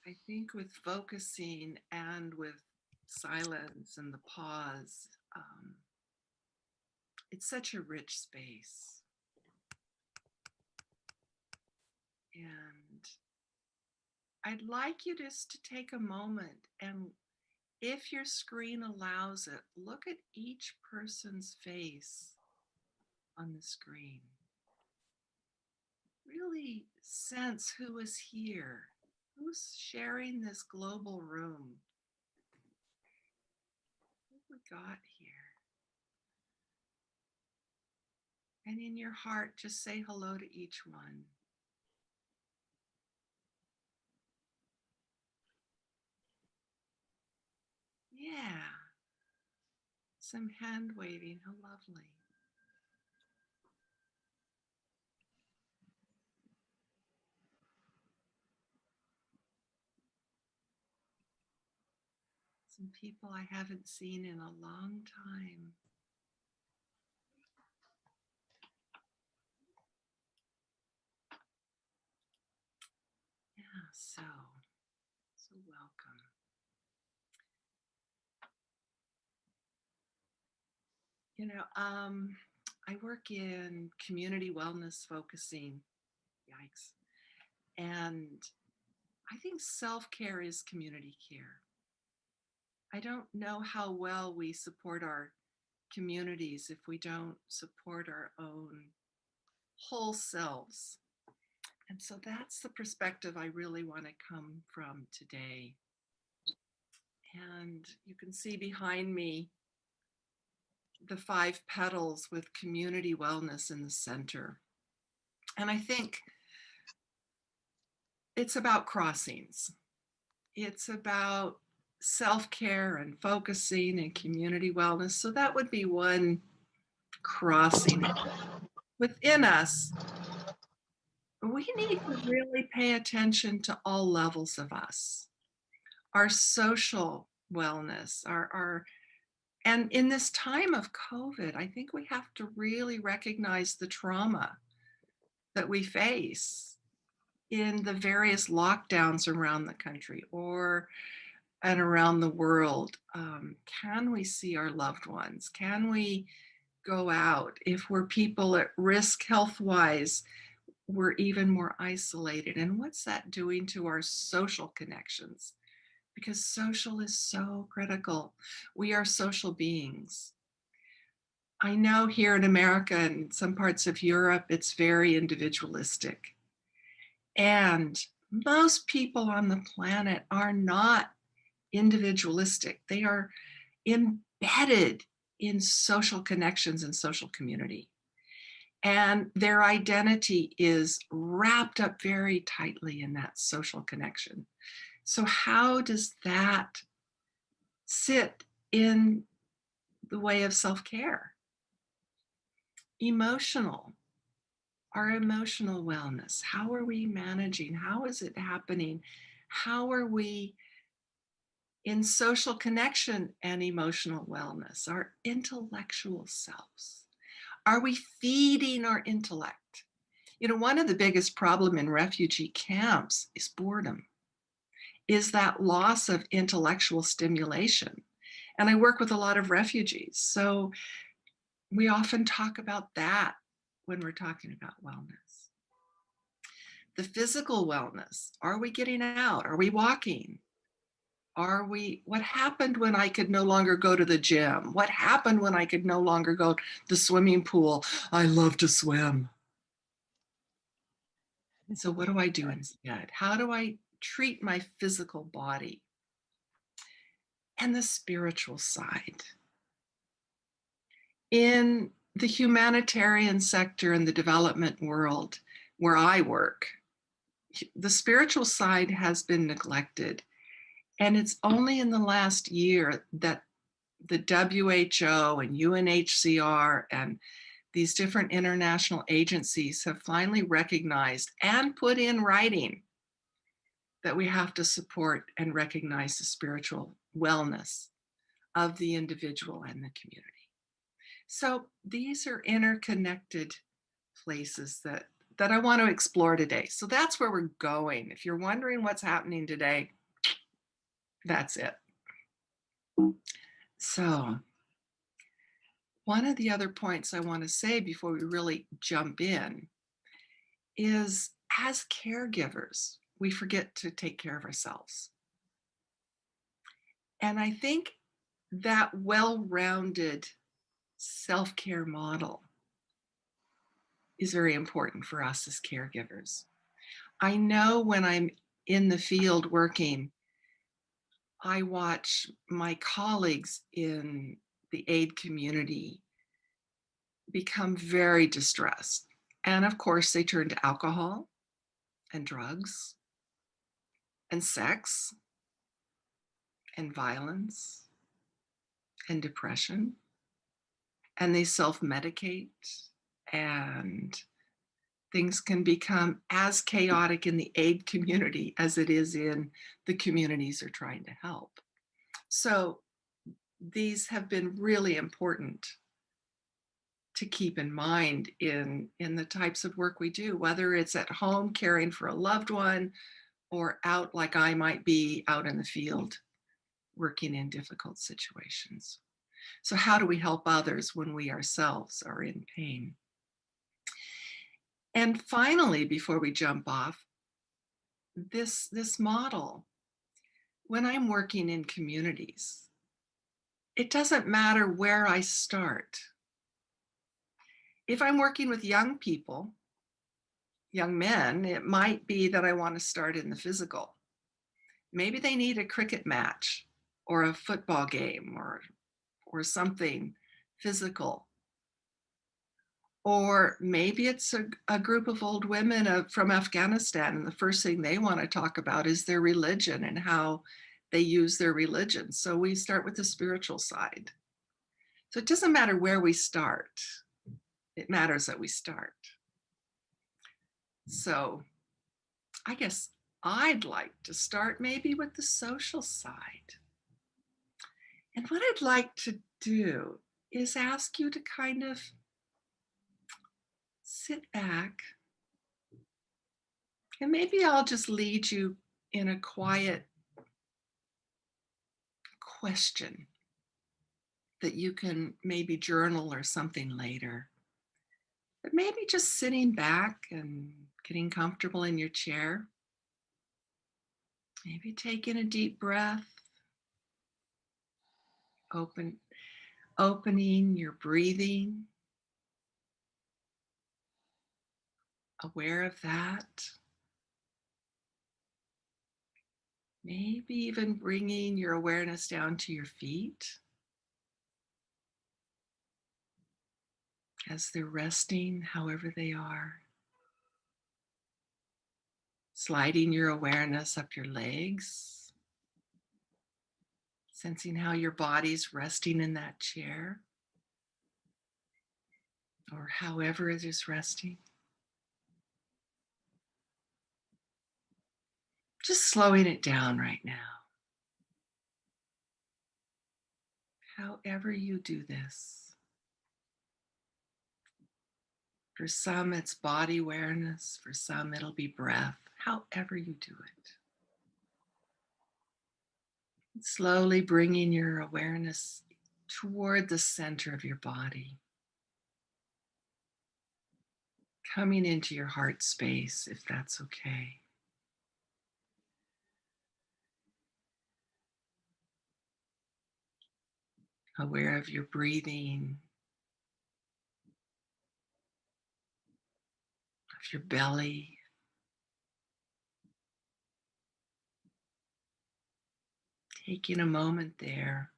I think with focusing and with silence and the pause, it's such a rich space. And I'd like you just to take a moment and, if your screen allows it, look at each person's face on the screen. Really sense who is here, who's sharing this global room. What we got here? And in your heart, just say hello to each one. Yeah. Some hand waving, how lovely. Some people I haven't seen in a long time. Yeah, so welcome. You know, I work in community wellness focusing, yikes. And I think self-care is community care. I don't know how well we support our communities if we don't support our own whole selves. And so that's the perspective I really want to come from today. And you can see behind me the 5 petals with community wellness in the center. And I think it's about crossings. It's about self-care and focusing and community wellness. So that would be one crossing. Within us, we need to really pay attention to all levels of us. Our social wellness, and in this time of COVID, I think we have to really recognize the trauma that we face in the various lockdowns around the country and around the world. Can we see our loved ones? Can we go out? If we're people at risk health-wise, we're even more isolated. And what's that doing to our social connections? Because social is so critical. We are social beings. I know here in America and some parts of Europe, it's very individualistic. And most people on the planet are not individualistic. They are embedded in social connections and social community. And their identity is wrapped up very tightly in that social connection. So how does that sit in the way of self-care? Our emotional wellness. How are we managing? How is it happening? How are we in social connection and emotional wellness? Our intellectual selves. Are we feeding our intellect? You know, one of the biggest problems in refugee camps is boredom, is that loss of intellectual stimulation. And I work with a lot of refugees, so we often talk about that when we're talking about wellness. The physical wellness, are we getting out? Are we walking? What happened when I could no longer go to the gym? What happened when I could no longer go to the swimming pool? I love to swim. And so what do I do instead? How do I treat my physical body? And the spiritual side. In the humanitarian sector in the development world where I work, the spiritual side has been neglected. And it's only in the last year that the WHO and UNHCR and these different international agencies have finally recognized and put in writing that we have to support and recognize the spiritual wellness of the individual and the community. So these are interconnected places that I want to explore today. So that's where we're going. If you're wondering what's happening today, That's it. So, one of the other points I want to say before we really jump in is as caregivers, we forget to take care of ourselves. And I think that well rounded self care model is very important for us as caregivers. I know when I'm in the field working, I watch my colleagues in the aid community become very distressed. And of course, they turn to alcohol and drugs and sex and violence and depression. And they self medicate, and things can become as chaotic in the aid community as it is in the communities they're trying to help. So these have been really important to keep in mind in the types of work we do, whether it's at home caring for a loved one or out like I might be out in the field working in difficult situations. So how do we help others when we ourselves are in pain? And finally, before we jump off, this model, when I'm working in communities, it doesn't matter where I start. If I'm working with young people, young men, it might be that I want to start in the physical. Maybe they need a cricket match or a football game or something physical. Or maybe it's a group of old women from Afghanistan, and the first thing they want to talk about is their religion and how they use their religion. So we start with the spiritual side. So it doesn't matter where we start, it matters that we start. So I guess I'd like to start maybe with the social side. And what I'd like to do is ask you to kind of sit back, and maybe I'll just lead you in a quiet question that you can maybe journal or something later. But maybe just sitting back and getting comfortable in your chair. Maybe taking a deep breath, opening your breathing, aware of that. Maybe even bringing your awareness down to your feet as they're resting, however they are. Sliding your awareness up your legs, sensing how your body's resting in that chair or however it is resting. Just slowing it down right now. However you do this. For some, it's body awareness. For some, it'll be breath. However you do it. Slowly bringing your awareness toward the center of your body. Coming into your heart space, if that's okay. Aware of your breathing, of your belly. Taking a moment there.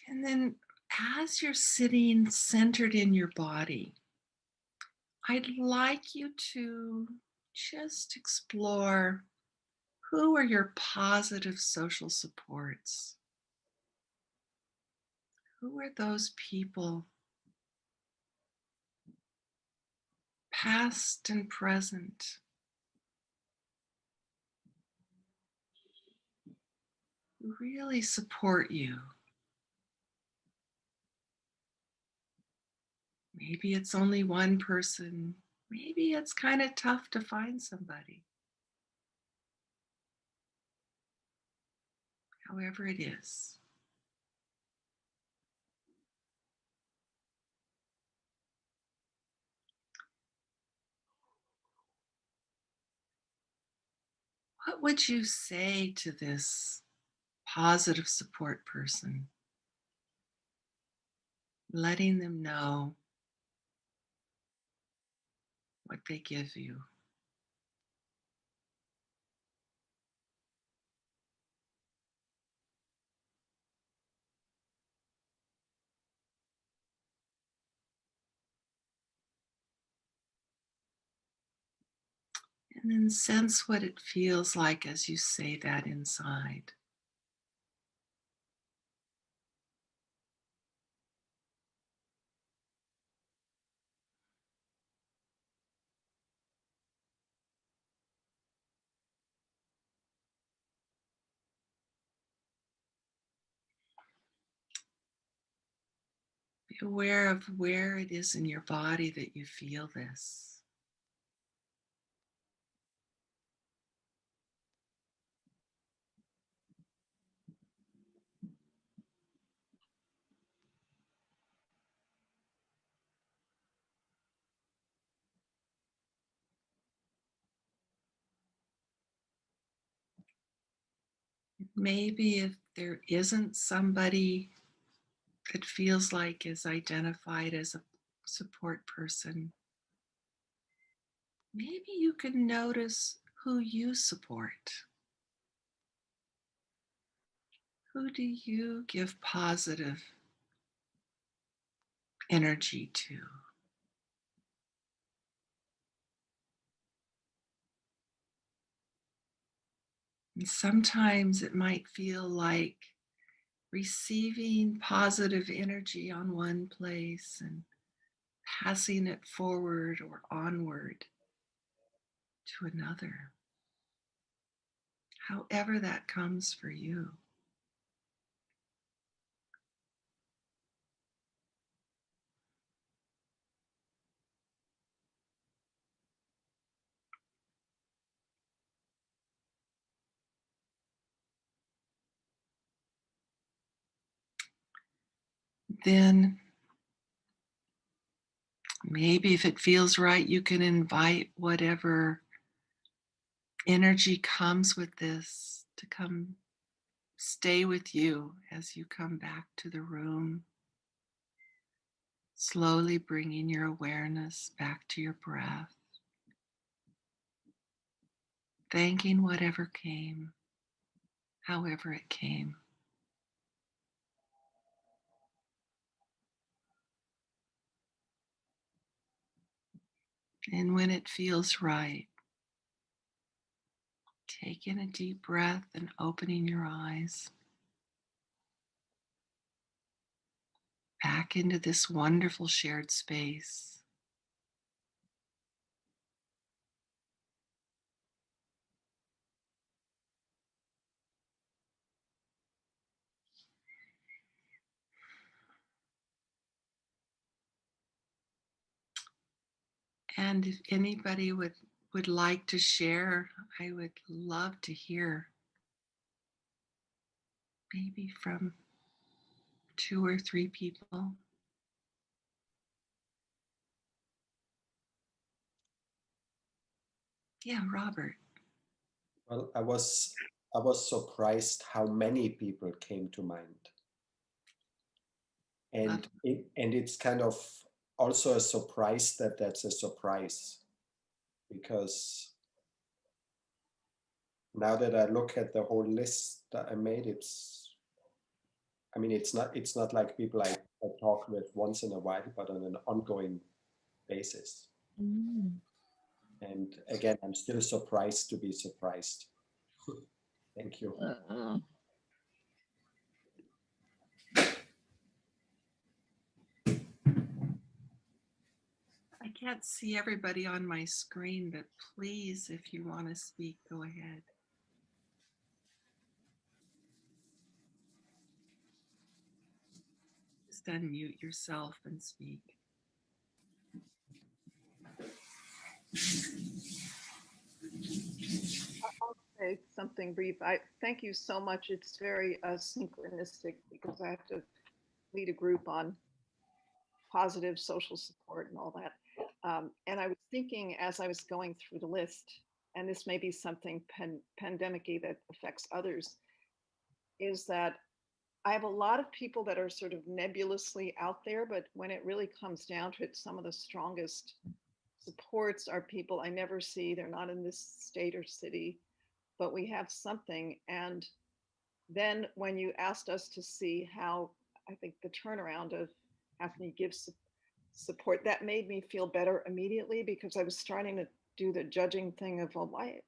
And then as you're sitting centered in your body, I'd like you to just explore who are your positive social supports? Who are those people, past and present, who really support you? Maybe it's only one person. Maybe it's kind of tough to find somebody. However it is, what would you say to this positive support person, letting them know what they give you? And then sense what it feels like as you say that inside. Be aware of where it is in your body that you feel this. Maybe if there isn't somebody that feels like is identified as a support person, maybe you can notice who you support. Who do you give positive energy to? And sometimes it might feel like receiving positive energy on one place and passing it forward or onward to another, however that comes for you. Then maybe if it feels right, you can invite whatever energy comes with this to come stay with you as you come back to the room, slowly bringing your awareness back to your breath, thanking whatever came, however it came. And when it feels right, taking a deep breath and opening your eyes back into this wonderful shared space. And if anybody would like to share, I would love to hear maybe from 2 or 3 people. Yeah, Robert. Well, I was surprised how many people came to mind, Love. and it's kind of also a surprise that that's a surprise, because now that I look at the whole list that I made, it's not like people I talk with once in a while, but on an ongoing basis. Mm. And again, I'm still surprised to be surprised. Thank you. I can't see everybody on my screen, but please, if you want to speak, go ahead. Just unmute yourself and speak. Say something brief. I thank you so much. It's very synchronistic because I have to lead a group on positive social support and all that. And I was thinking as I was going through the list, and this may be something pandemic-y that affects others, is that I have a lot of people that are sort of nebulously out there, but when it really comes down to it, some of the strongest supports are people I never see. They're not in this state or city, but we have something. And then when you asked us to see how, I think the turnaround of how can you give support, that made me feel better immediately, because I was starting to do the judging thing of, well, why,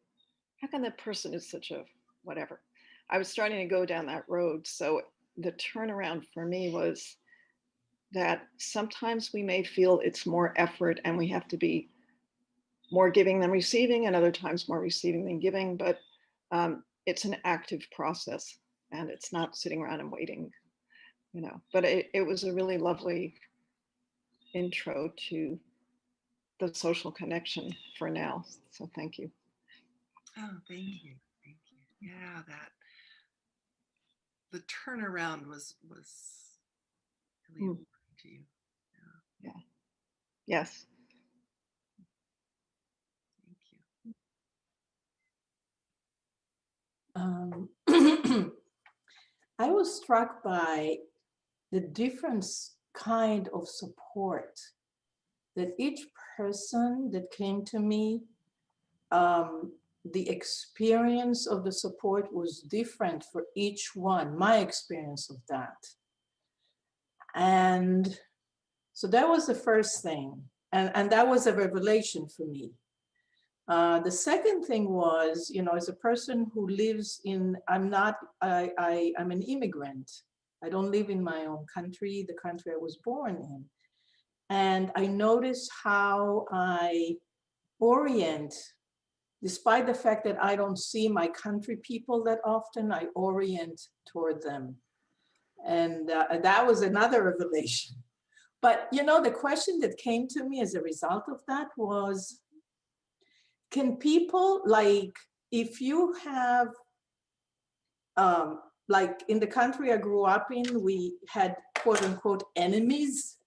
how come that person is such a whatever? I was starting to go down that road. So the turnaround for me was that sometimes we may feel it's more effort and we have to be more giving than receiving, and other times more receiving than giving, but it's an active process and it's not sitting around and waiting, you know. But it was a really lovely intro to the social connection for now. So thank you. Oh, thank you. Thank you. Yeah, that the turnaround was really important to you. Yeah. Yes. Thank you. I was struck by the different kind of support that each person that came to me, the experience of the support was different for each one, my experience of that. And so that was the first thing. And that was a revelation for me. The second thing was, you know, as a person who lives in, I'm an immigrant. I don't live in my own country, the country I was born in. And I notice how I orient, despite the fact that I don't see my country people that often, I orient toward them. And that was another revelation. But, you know, the question that came to me as a result of that was, can people, like, if you have, like in the country I grew up in, we had quote unquote enemies,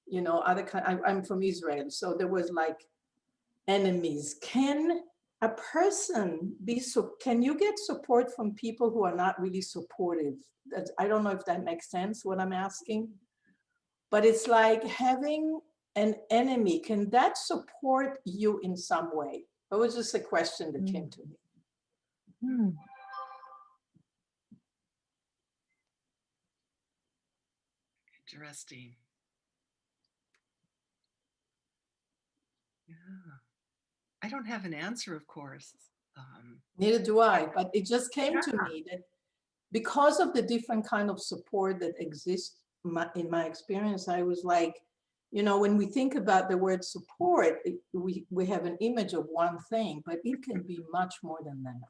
you know, I'm from Israel. So there was like enemies. Can a person can you get support from people who are not really supportive? I don't know if that makes sense, what I'm asking, but it's like having an enemy. Can that support you in some way? It was just a question that came to me. Interesting. Yeah. I don't have an answer, of course. Neither do I, but it just came to me that because of the different kind of support that exists in my experience, I was like, you know, when we think about the word support, we have an image of one thing, but it can be much more than that.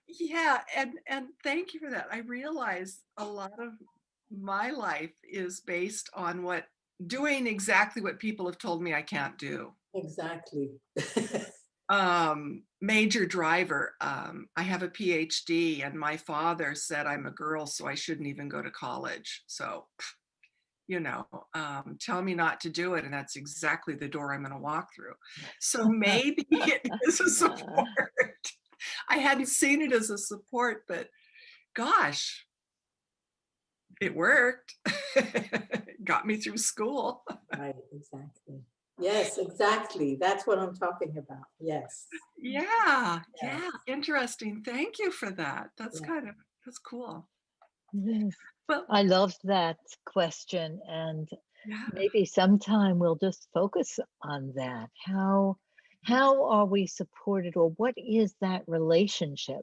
Yeah, and thank you for that. I realize a lot of my life is based on doing exactly what people have told me I can't do. Exactly. Major driver. I have a PhD, and my father said I'm a girl, so I shouldn't even go to college. So, you know, tell me not to do it, and that's exactly the door I'm going to walk through. So maybe it is a support. I hadn't seen it as a support, but gosh, it worked. Got me through school. Right, exactly. Yes, exactly. That's what I'm talking about. Yes. Yeah, yeah. Interesting. Thank you for that. That's that's cool. Yes. Well, I loved that question, and yeah. maybe sometime we'll just focus on that. How are we supported, or what is that relationship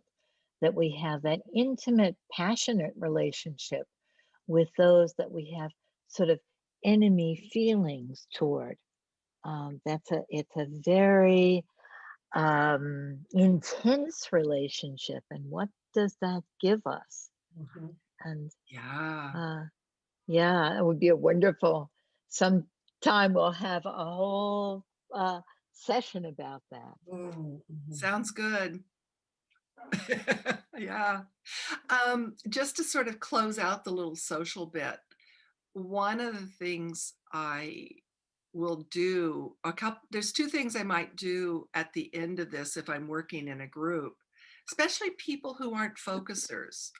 that we have, that intimate, passionate relationship with those that we have sort of enemy feelings toward? It's a very intense relationship, and what does that give us? Mm-hmm. And Yeah. yeah, it would be a wonderful. Sometime we'll have a whole session about that. Mhm. Sounds good. Yeah. Just to sort of close out the little social bit, one of the things I will do, there's two things I might do at the end of this if I'm working in a group, especially people who aren't focusers,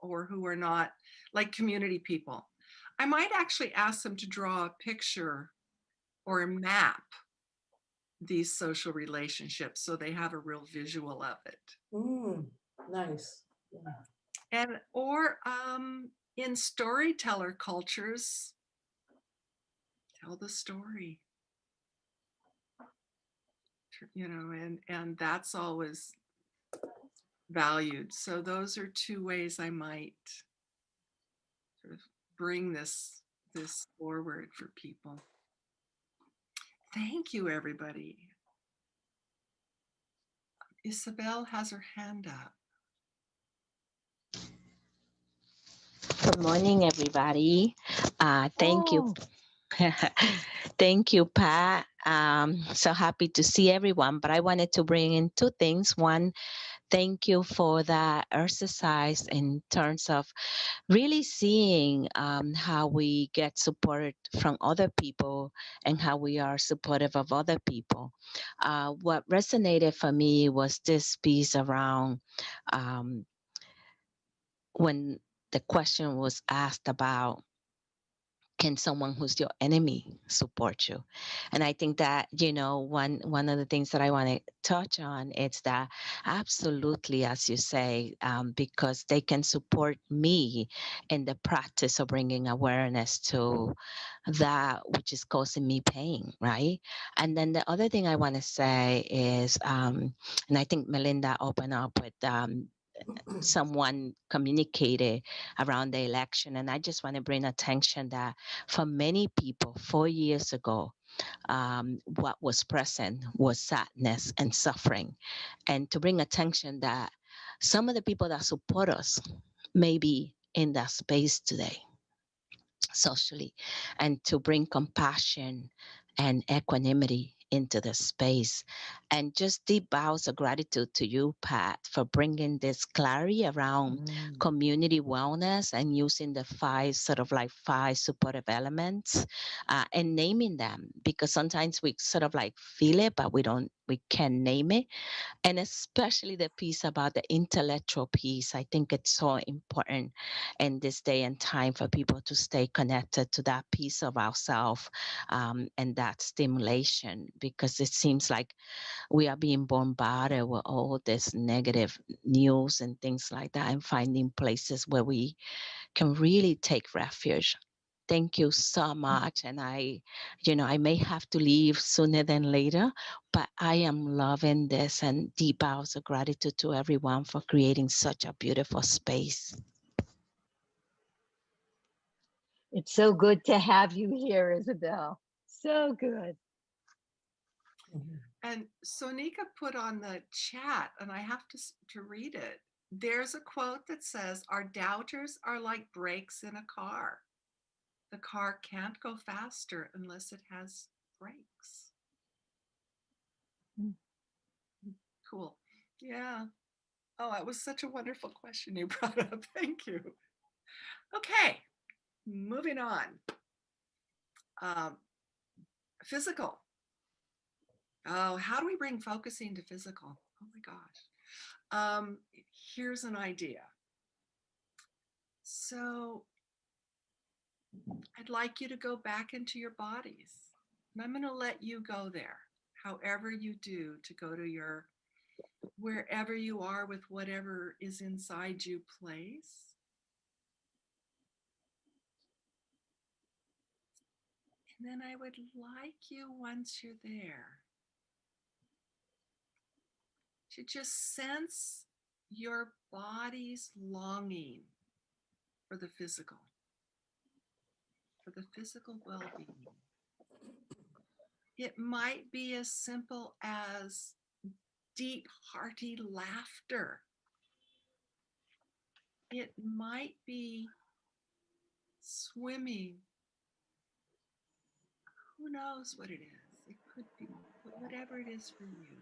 or who are not like community people. I might actually ask them to draw a picture or a map these social relationships so they have a real visual of it. Nice. Yeah. And or in storyteller cultures, tell the story, you know, and that's always valued. So those are two ways I might sort of bring this forward for people. Thank you, everybody. Isabel has her hand up. Good morning, everybody. Thank you. Oh, Thank you, Pat. So happy to see everyone. But I wanted to bring in two things. One, thank you for that exercise in terms of really seeing how we get support from other people and how we are supportive of other people. What resonated for me was this piece around when the question was asked about, can someone who's your enemy support you? And I think that, one of the things that I want to touch on is that absolutely, as you say, because they can support me in the practice of bringing awareness to that which is causing me pain, right? And then the other thing I want to say is, and I think Melinda opened up with someone communicated around the election. And I just want to bring attention that for many people 4 years ago, what was present was sadness and suffering. And to bring attention that some of the people that support us may be in that space today socially, and to bring compassion and equanimity into the space. And just deep bows of gratitude to you, Pat, for bringing this clarity around community wellness and using the five supportive elements, and naming them, because sometimes we sort of like feel it, but we can't name it. And especially the piece about the intellectual piece. I think it's so important in this day and time for people to stay connected to that piece of ourselves, and that stimulation, because it seems like we are being bombarded with all this negative news and things like that, and finding places where we can really take refuge. Thank you so much. And I may have to leave sooner than later, but I am loving this, and deep bows of gratitude to everyone for creating such a beautiful space. it's so good to have you here, Isabel. So good. And Sonika put on the chat, and I have to read it. There's a quote that says, "Our doubters are like brakes in a car. The car can't go faster unless it has brakes." Cool. Yeah. Oh, that was such a wonderful question you brought up. Thank you. Okay, moving on. Physical. Oh, how do we bring focusing to physical? Oh my gosh. Here's an idea. So I'd like you to go back into your bodies. And I'm going to let you go there, however you do, to go to wherever you are with whatever is inside you place. And then I would like you, once you're there, to just sense your body's longing for the physical well-being. It might be as simple as deep, hearty laughter. It might be swimming. Who knows what it is? It could be whatever it is for you.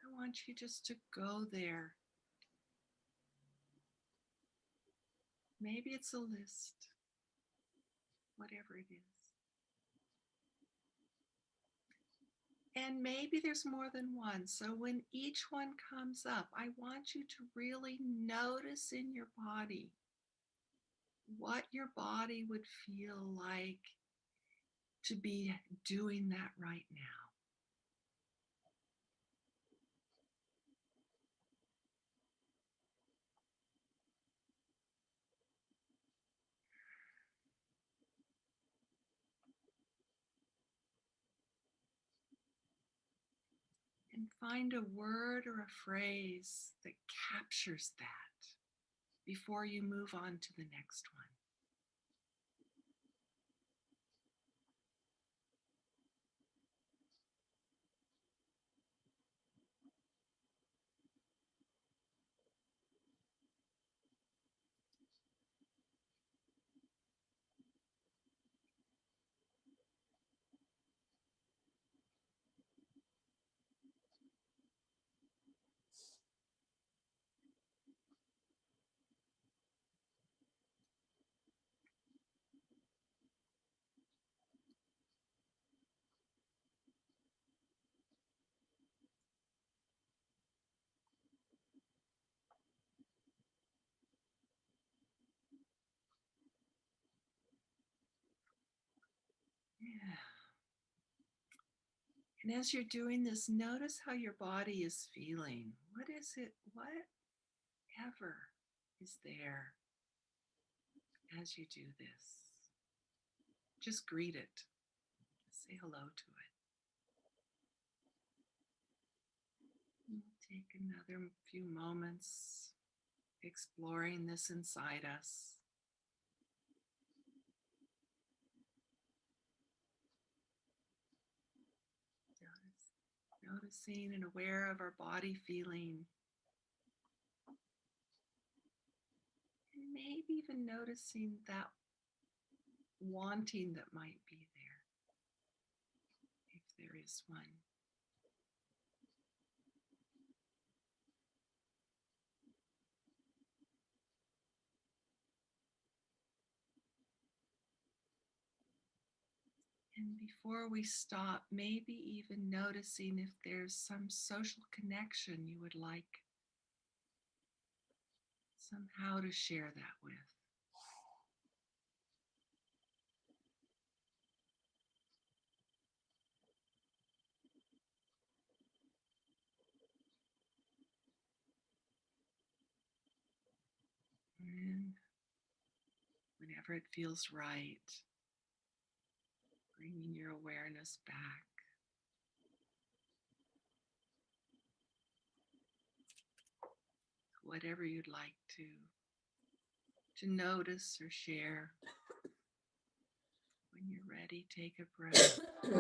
I want you just to go there. Maybe it's a list, whatever it is. And maybe there's more than one. So when each one comes up, I want you to really notice in your body what your body would feel like to be doing that right now. And find a word or a phrase that captures that before you move on to the next one. Yeah. And as you're doing this, notice how your body is feeling. What is it? Whatever is there as you do this. Just greet it. Say hello to it. We'll take another few moments exploring this inside us. Noticing and aware of our body feeling. And maybe even noticing that wanting that might be there, if there is one. And before we stop, maybe even noticing if there's some social connection you would like somehow to share that with. And whenever it feels right, bringing your awareness back. Whatever you'd like to notice or share. When you're ready, take a breath, rise.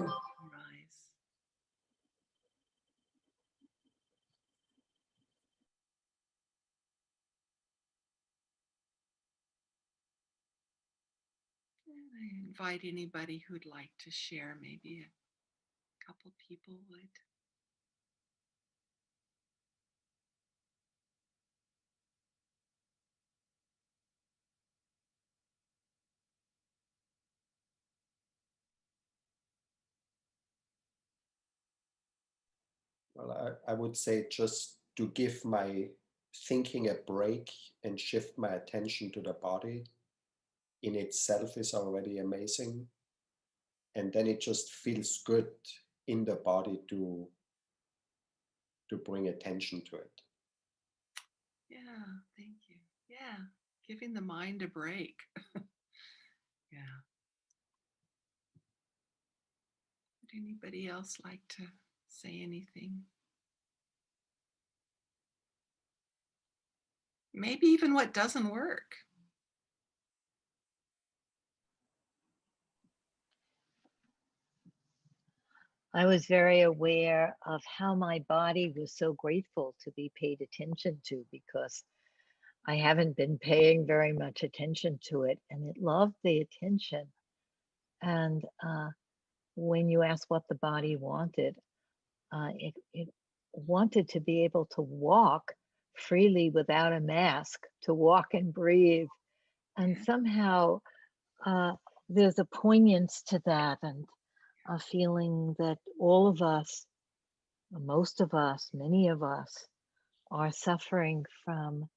And I invite anybody who'd like to share, maybe a couple people would. Well, I would say just to give my thinking a break and shift my attention to the body in itself is already amazing. And then it just feels good in the body to bring attention to it. Yeah, thank you. Yeah, giving the mind a break. Yeah. Would anybody else like to say anything? Maybe even what doesn't work. I was very aware of how my body was so grateful to be paid attention to, because I haven't been paying very much attention to it, and it loved the attention. And when you asked what the body wanted, it wanted to be able to walk freely without a mask, to walk and breathe. And somehow there's a poignance to that, and a feeling that all of us, most of us, many of us, are suffering from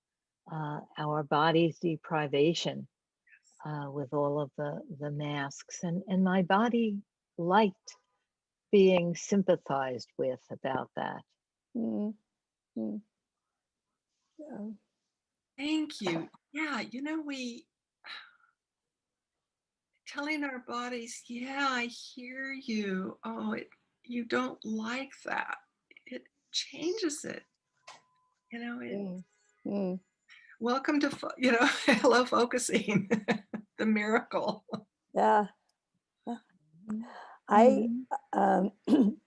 our body's deprivation with all of the masks. And my body liked being sympathized with about that. Mm, mm. Yeah. Thank you. Yeah, we telling our bodies, yeah, I hear you. Oh, you don't like that. It changes it. Mm, mm. Welcome to, hello, focusing, the miracle. Yeah. I, Mhm.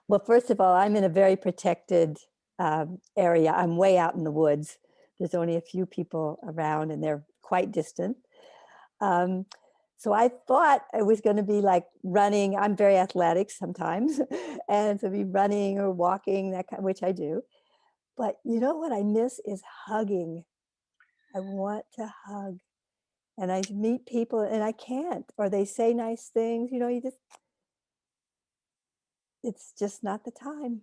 well, first of all, I'm in a very protected area. I'm way out in the woods. There's only a few people around and they're quite distant. So I thought it was going to be like running. I'm very athletic sometimes. And so be running or walking, that kind, which I do. But you know what I miss is hugging. I want to hug. And I meet people and I can't, or they say nice things, it's just not the time.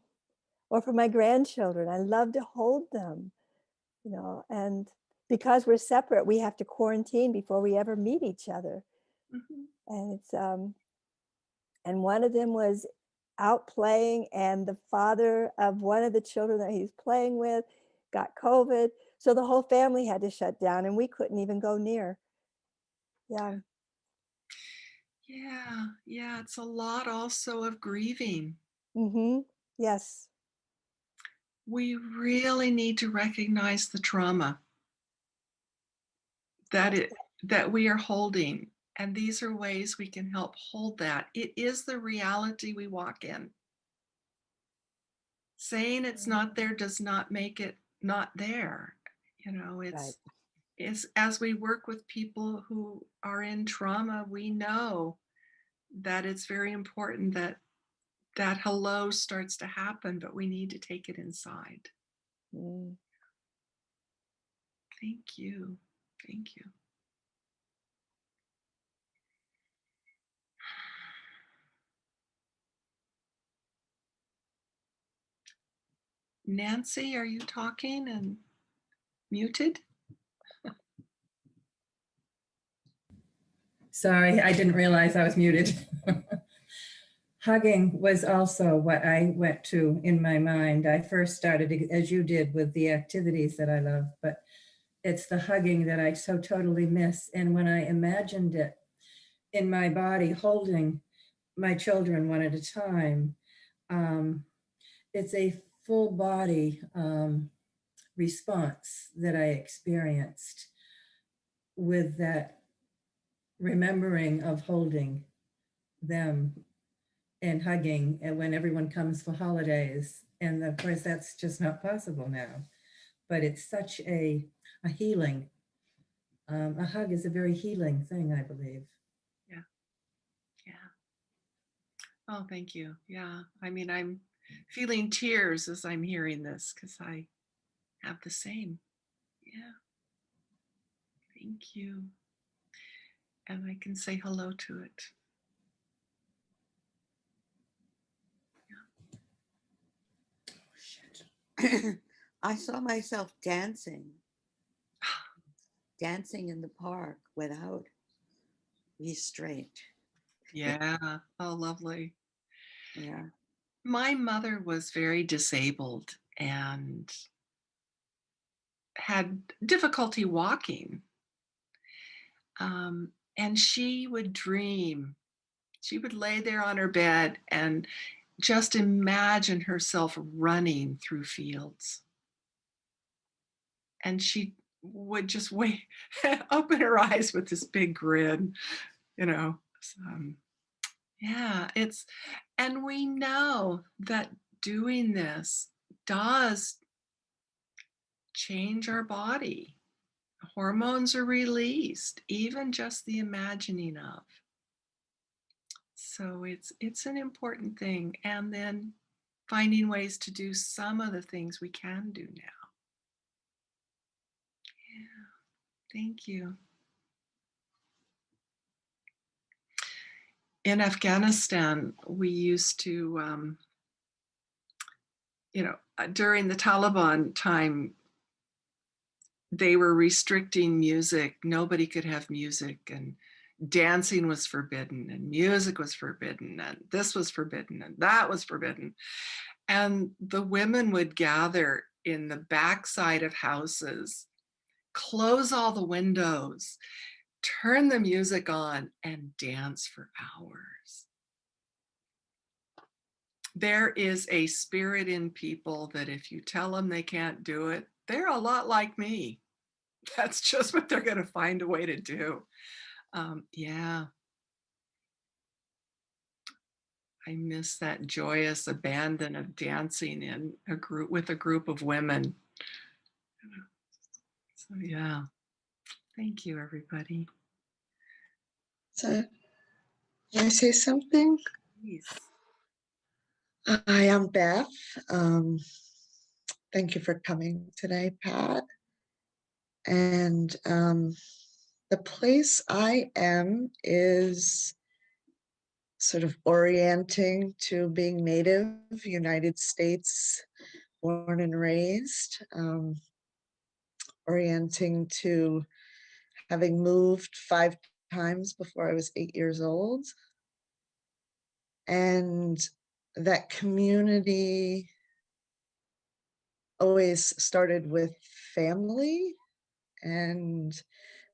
Or for my grandchildren, I love to hold them, and because we're separate, we have to quarantine before we ever meet each other. Mhm. And and one of them was out playing, and the father of one of the children that he's playing with got COVID. So the whole family had to shut down and we couldn't even go near. Yeah. Yeah, it's a lot also of grieving. Mm-hmm. Yes. We really need to recognize the trauma that we are holding. And these are ways we can help hold that. It is the reality we walk in. Saying it's not there does not make it not there. Right. It's as we work with people who are in trauma, we know that it's very important that that hello starts to happen, but we need to take it inside. Mm. Thank you. Thank you. Nancy, are you talking and muted? Sorry, I didn't realize I was muted. Hugging was also what I went to in my mind. I first started, as you did, with the activities that I love, but it's the hugging that I so totally miss. And when I imagined it in my body, holding my children one at a time, it's a full body response that I experienced with that remembering of holding them and hugging, and when everyone comes for holidays. And of course, that's just not possible now. But it's such a healing. A hug is a very healing thing, I believe. Yeah. Yeah. Oh, thank you. Yeah. I mean, I'm feeling tears as I'm hearing this because I have the same. Yeah. Thank you. And I can say hello to it. I saw myself dancing in the park without restraint. Yeah. Oh, lovely. Yeah. My mother was very disabled and had difficulty walking. And she would dream. She would lay there on her bed and just imagine herself running through fields. And she would just wait, open her eyes with this big grin, you know. Yeah, and we know that doing this does change our body. Hormones are released, even just the imagining of. So it's an important thing. And then finding ways to do some of the things we can do now. Yeah, thank you. In Afghanistan, we used to, during the Taliban time, they were restricting music. Nobody could have music, and dancing was forbidden, and music was forbidden, and this was forbidden, and that was forbidden. And the women would gather in the backside of houses, close all the windows, turn the music on, and dance for hours. There is a spirit in people that if you tell them they can't do it, they're a lot like me. That's just what they're going to find a way to do. Yeah. I miss that joyous abandon of dancing in a group with a group of women. So yeah, thank you, everybody. So, can I say something? Please. Hi, I'm Beth. Thank you for coming today, Pat. And the place I am is sort of orienting to being Native, United States, born and raised, orienting to having moved 5 times before I was 8 years old. And that community always started with family and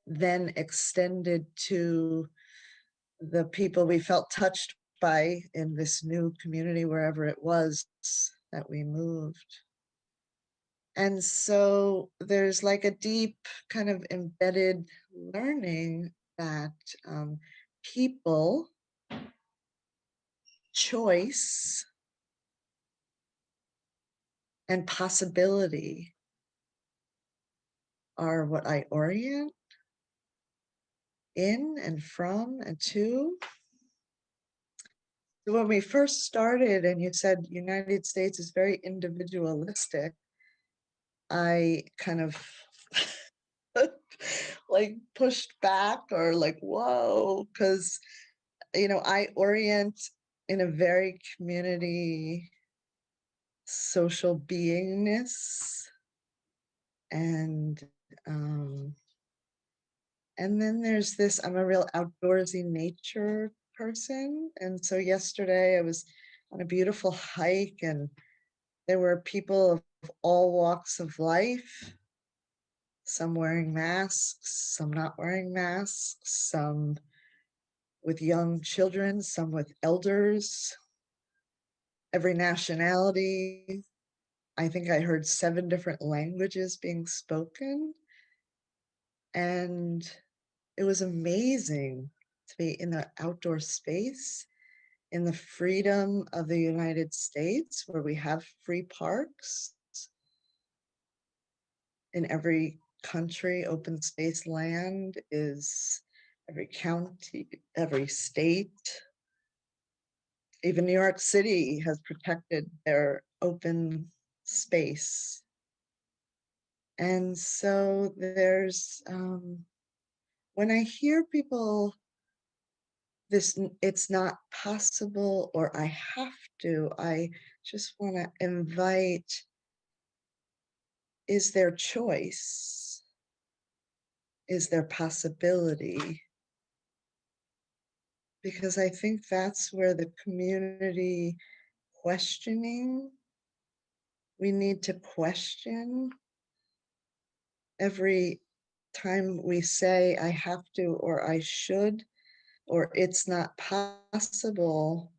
then extended to the people we felt touched by in this new community, wherever it was that we moved. And so there's like a deep kind of embedded learning that people, choice, and possibility are what I orient in and from and to. So when we first started and you said United States is very individualistic, I kind of like pushed back or like, whoa, because, I orient in a very community social beingness. And then there's this, I'm a real outdoorsy nature person. And so yesterday I was on a beautiful hike and there were people of all walks of life, some wearing masks, some not wearing masks, some with young children, some with elders, every nationality. I think I heard 7 different languages being spoken. And it was amazing to be in an outdoor space in the freedom of the United States, where we have free parks in every country. Open space land is every county, every state. Even New York City has protected their open space. And so there's, when I hear people, it's not possible or I have to, I just want to invite, is there choice? Is there possibility? Because I think that's where the community questioning, we need to question every time we say I have to or I should or it's not possible.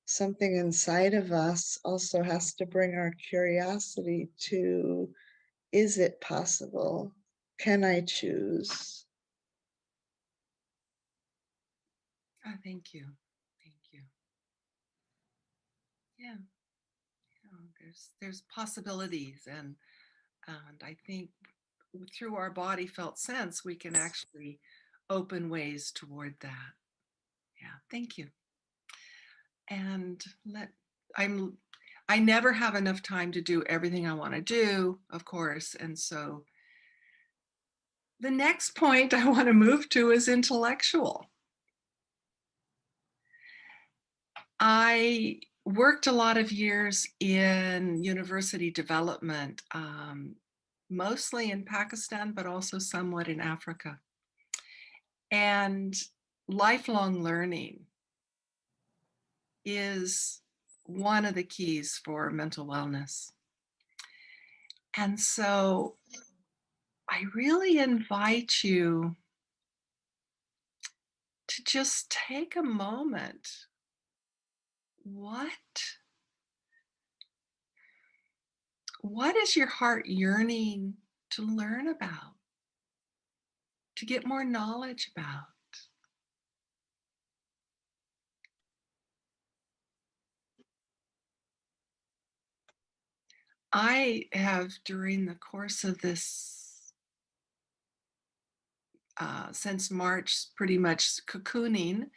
Something inside of us also has to bring our curiosity to, is it possible? Can I choose? Oh, thank you. Thank you. Yeah. There's possibilities, and I think through our body felt sense, we can actually open ways toward that. Yeah, thank you. And I never have enough time to do everything I want to do, of course. And so the next point I want to move to is intellectual. I worked a lot of years in university development, mostly in Pakistan, but also somewhat in Africa. And lifelong learning is one of the keys for mental wellness. And so I really invite you to just take a moment. What is your heart yearning to learn about, to get more knowledge about? I have, during the course of this, since March, pretty much cocooning,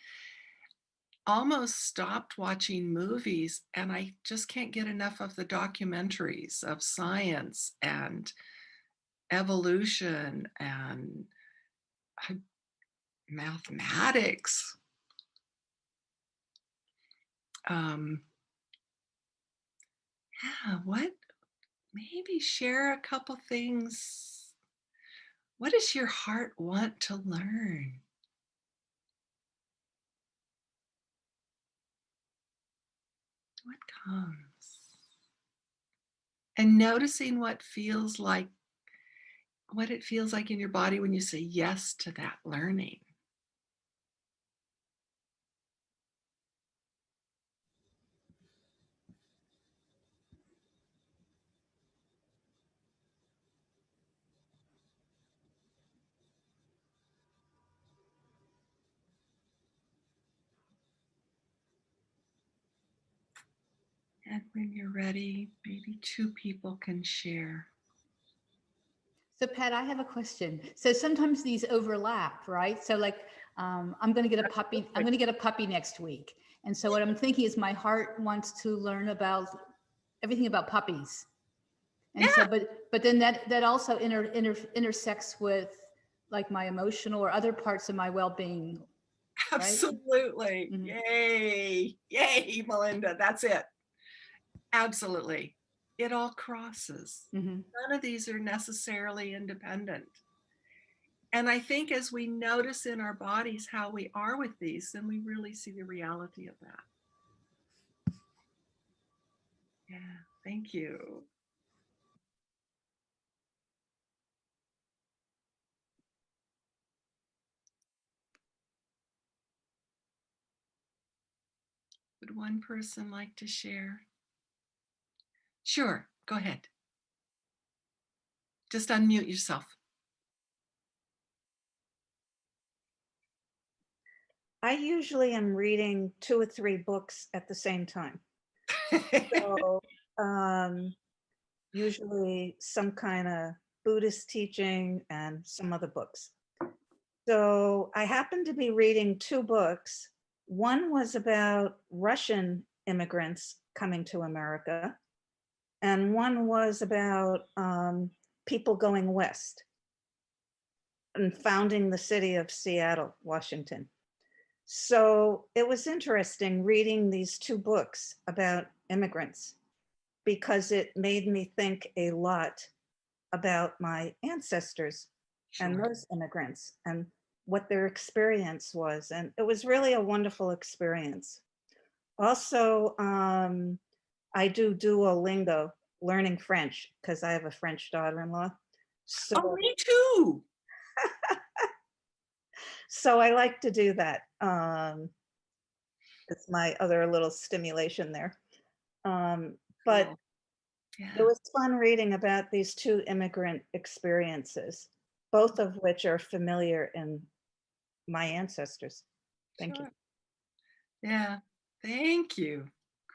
almost stopped watching movies, and I just can't get enough of the documentaries of science and evolution and mathematics. Yeah, maybe share a couple things. What does your heart want to learn? What comes? And noticing what it feels like in your body when you say yes to that learning. And when you're ready, maybe two people can share. So Pat, I have a question. So sometimes these overlap, right? So like, I'm going to get a puppy. I'm going to get a puppy next week. And so what I'm thinking is my heart wants to learn about everything about puppies. And Yeah. so, but then that also intersects with like my emotional or other parts of my well-being. Right? Absolutely. Mhm. Yay. Yay, Melinda. That's it. Absolutely. It all crosses. Mhm. None of these are necessarily independent. And I think as we notice in our bodies how we are with these, then we really see the reality of that. Yeah, thank you. Would one person like to share? Sure, go ahead. Just unmute yourself. I usually am reading 2 or 3 books at the same time. So usually some kind of Buddhist teaching and some other books. So I happened to be reading 2 books. One was about Russian immigrants coming to America, and one was about people going west and founding the city of Seattle, Washington. So it was interesting reading these 2 books about immigrants because it made me think a lot about my ancestors and Sure. those immigrants and what their experience was. And it was really a wonderful experience. Also, I do Duolingo, learning French, because I have a French daughter-in-law. So, Oh, me too. so I like to do that. It's my other little stimulation there. But Cool. Yeah. it was fun reading about these 2 immigrant experiences, both of which are familiar in my ancestors. Thank you. Sure. Yeah, thank you.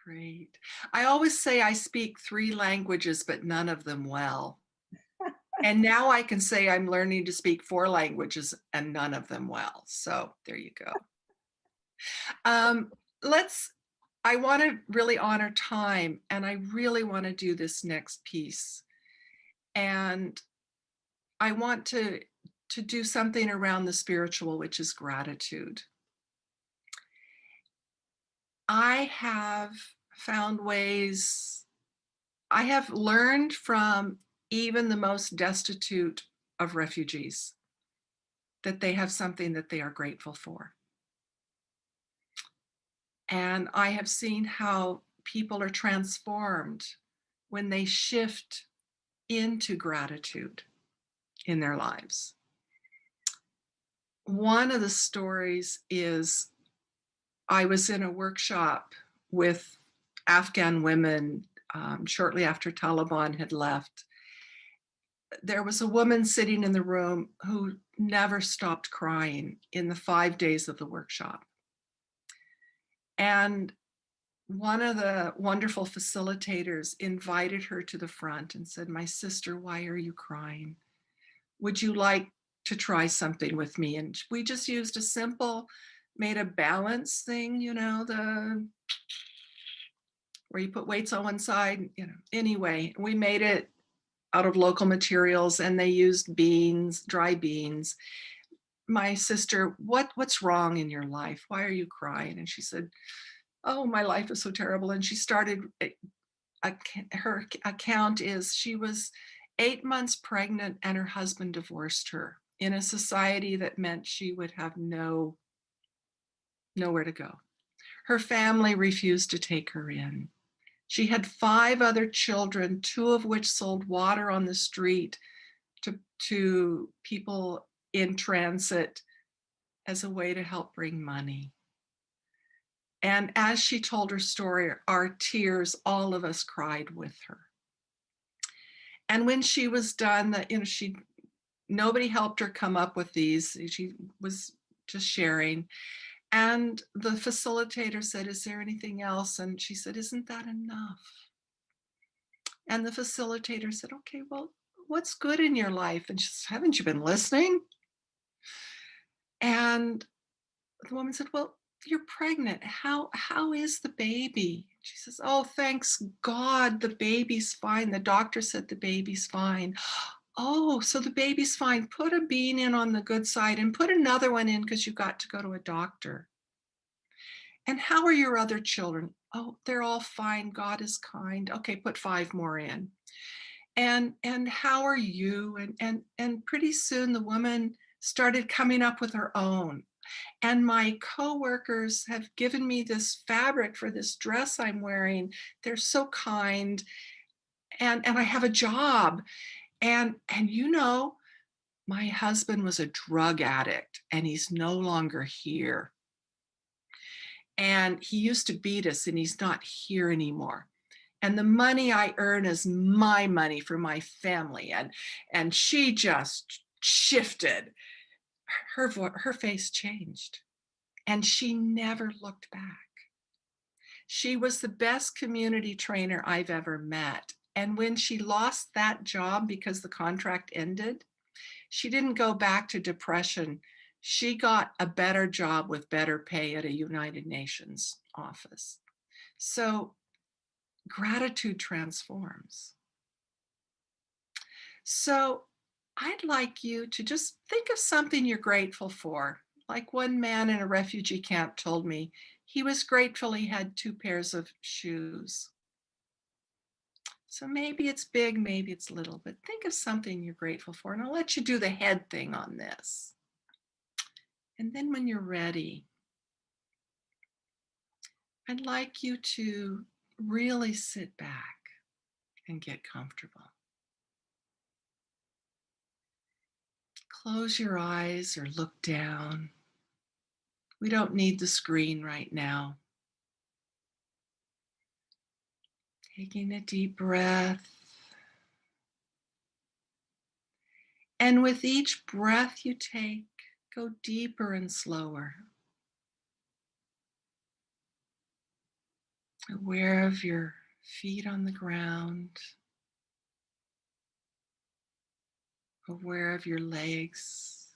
Great. I always say I speak 3 languages, but none of them well. And now I can say I'm learning to speak 4 languages and none of them well. So there you go. Let's I want to really honor time, and I really want to do this next piece. And I want to do something around the spiritual, which is gratitude. I have found ways, I have learned from even the most destitute of refugees that they have something that they are grateful for. And I have seen how people are transformed when they shift into gratitude in their lives. One of the stories is I was in a workshop with Afghan women shortly after Taliban had left. There was a woman sitting in the room who never stopped crying in the 5 days of the workshop. And one of the wonderful facilitators invited her to the front and said, "My sister, why are you crying? Would you like to try something with me?" And we just used a simple, made a balance thing, you know, where you put weights on one side, you know. Anyway, we made it out of local materials, and they used beans, dry beans. My sister, what's wrong in your life? Why are you crying? And she said, "Oh, my life is so terrible." And she started, her account is she was 8 months pregnant and her husband divorced her in a society that meant she would have nowhere to go. Her family refused to take her in. She had 5 other children, 2 of which sold water on the street to people in transit as a way to help bring money. And as she told her story, our tears, all of us cried with her. And when she was done, nobody helped her come up with these. She was just sharing. And the facilitator said, "Is there anything else?" And she said, "Isn't that enough?" And the facilitator said, "Okay, well, what's good in your life?" And she said, "Haven't you been listening?" And the woman said, "Well, you're pregnant. How is the baby?" She says, "Oh, thanks God, the baby's fine. The doctor said the baby's fine." "Oh, so the baby's fine. Put a bean in on the good side and put another one in because you got to go to a doctor." "And how are your other children?" "Oh, they're all fine. God is kind." "Okay, put 5 more in." And how are you? And pretty soon the woman started coming up with her own. And my coworkers have given me this fabric for this dress I'm wearing. They're so kind. And I have a job. And you know, my husband was a drug addict and he's no longer here. And he used to beat us and he's not here anymore. And the money I earn is my money for my family. And she just shifted. Her face changed. And she never looked back. She was the best community trainer I've ever met. And when she lost that job because the contract ended, she didn't go back to depression. She got a better job with better pay at a United Nations office. So gratitude transforms. So I'd like you to just think of something you're grateful for. Like one man in a refugee camp told me, he was grateful he had 2 pairs of shoes. So maybe it's big, maybe it's little, but think of something you're grateful for. And I'll let you do the head thing on this. And then when you're ready, I'd like you to really sit back and get comfortable. Close your eyes or look down. We don't need the screen right now. Taking a deep breath. And with each breath you take, go deeper and slower. Aware of your feet on the ground. Aware of your legs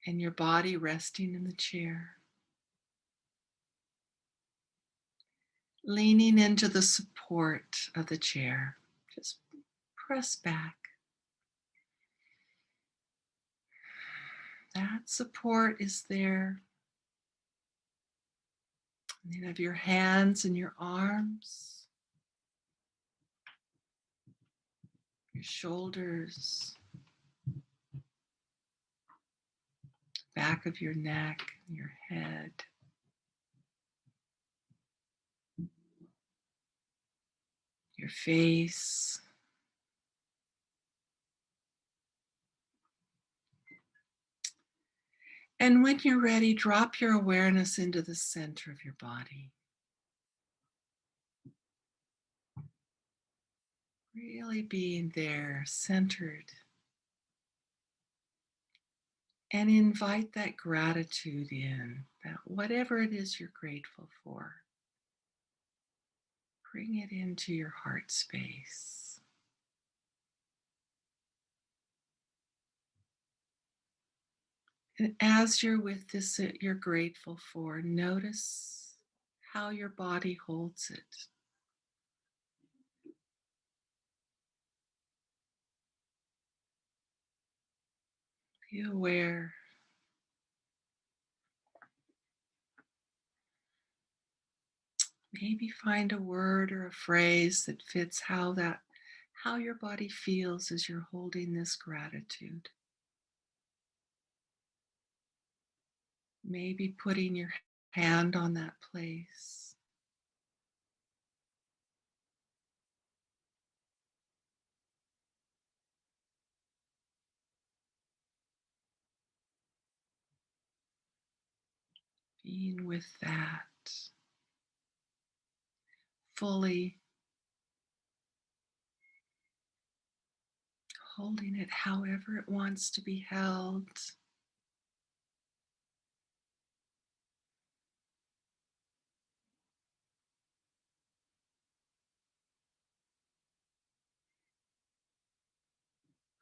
and your body resting in the chair. leaning into the support of the chair. Just press back. That support is there. And then of your hands and your arms, your shoulders, back of your neck, your head. Your face. And when you're ready, drop your awareness into the center of your body. Really being there, centered. And invite that gratitude in, that whatever it is you're grateful for, bring it into your heart space. And as you're with this that you're grateful for, notice how your body holds it. Be aware. Maybe find a word or a phrase that fits how your body feels as you're holding this gratitude. Maybe putting your hand on that place. Being with that fully, holding it however it wants to be held.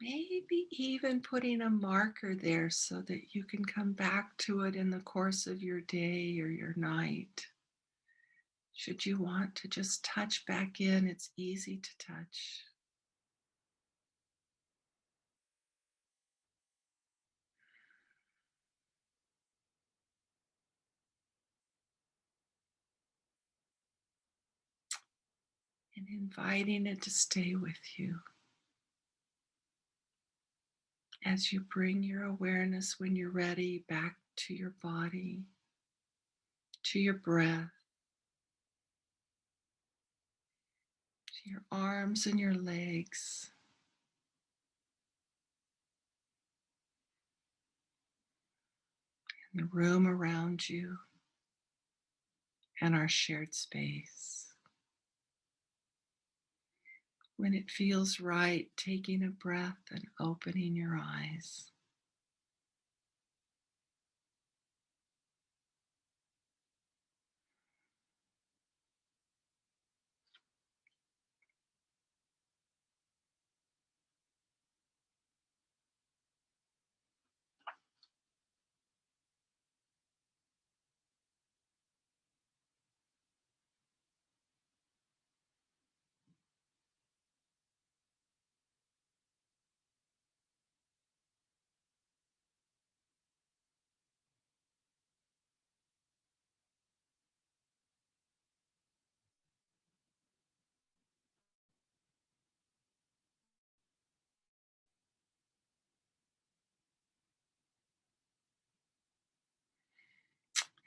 Maybe even putting a marker there so that you can come back to it in the course of your day or your night. Should you want to just touch back in, it's easy to touch. And inviting it to stay with you as you bring your awareness, when you're ready, back to your body, to your breath, to your arms and your legs, and the room around you, and our shared space. When it feels right, taking a breath and opening your eyes.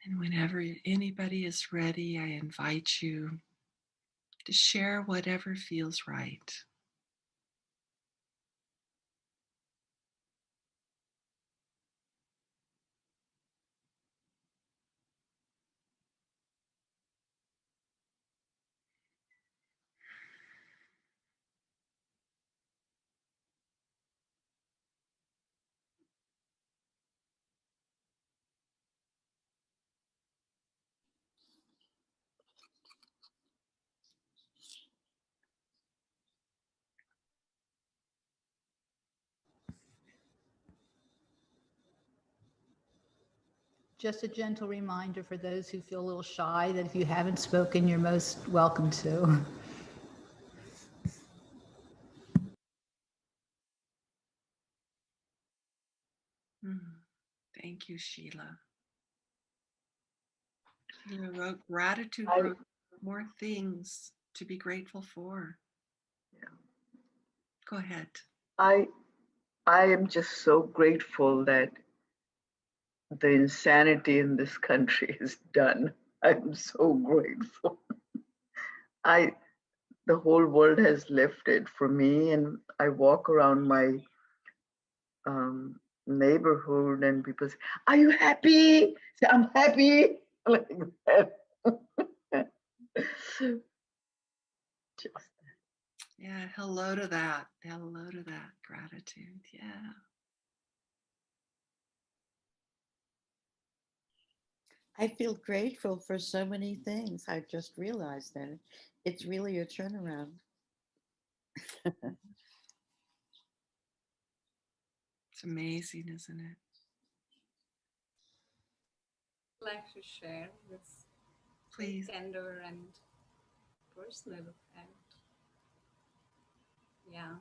And whenever anybody is ready, I invite you to share whatever feels right. just a gentle reminder for those who feel a little shy that if you haven't spoken, you're most welcome to. Thank you, Sheila. Sheila wrote, gratitude I- wrote more things to be grateful for. Yeah. Go ahead. I am just so grateful that the insanity in this country is done. I'm so grateful. The whole world has lifted for me, and I walk around my neighborhood and people say, "Are you happy?" Say, "I'm happy." Like that. Just Yeah, hello to that. Hello to that gratitude. Yeah. I feel grateful for so many things. I just realized that it's really a turnaround. It's amazing, isn't it? Like to share this Please. tender and personal, and yeah,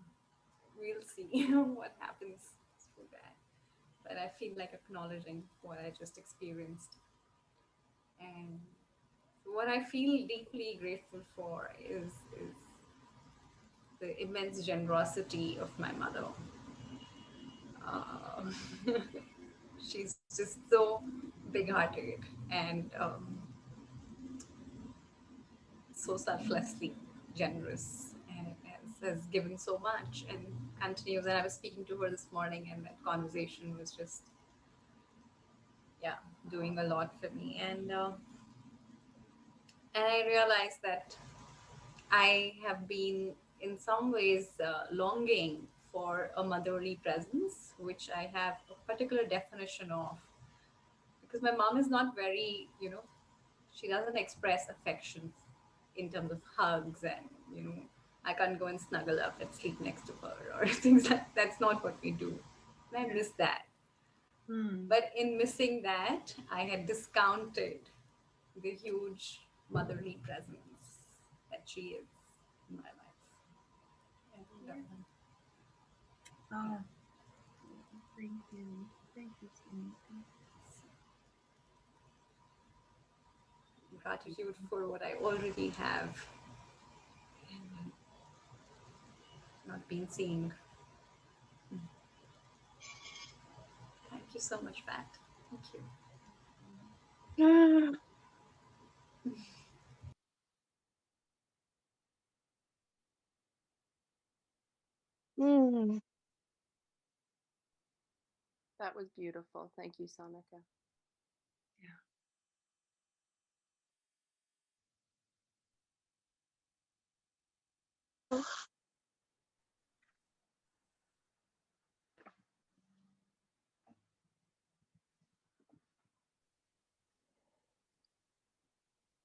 we'll see what happens through that, but I feel like acknowledging what I just experienced. And what I feel deeply grateful for is the immense generosity of my mother. uh, she's just so big-hearted and so selflessly generous, and has given so much and continues. And I was speaking to her this morning, and that conversation was just, yeah, doing a lot for me. And I realized that I have been in some ways longing for a motherly presence, which I have a particular definition of, because my mom is not very, she doesn't express affection in terms of hugs and, I can't go and snuggle up and sleep next to her or things like that. That's not what we do. And I miss that. But in missing that, I had discounted the huge motherly presence that she is in my life. And, Oh, thank you. Thank you, Samantha. gratitude for what I already have and not been seeing. Thank you so much, Pat. Thank you. That was beautiful. Thank you, Sonika.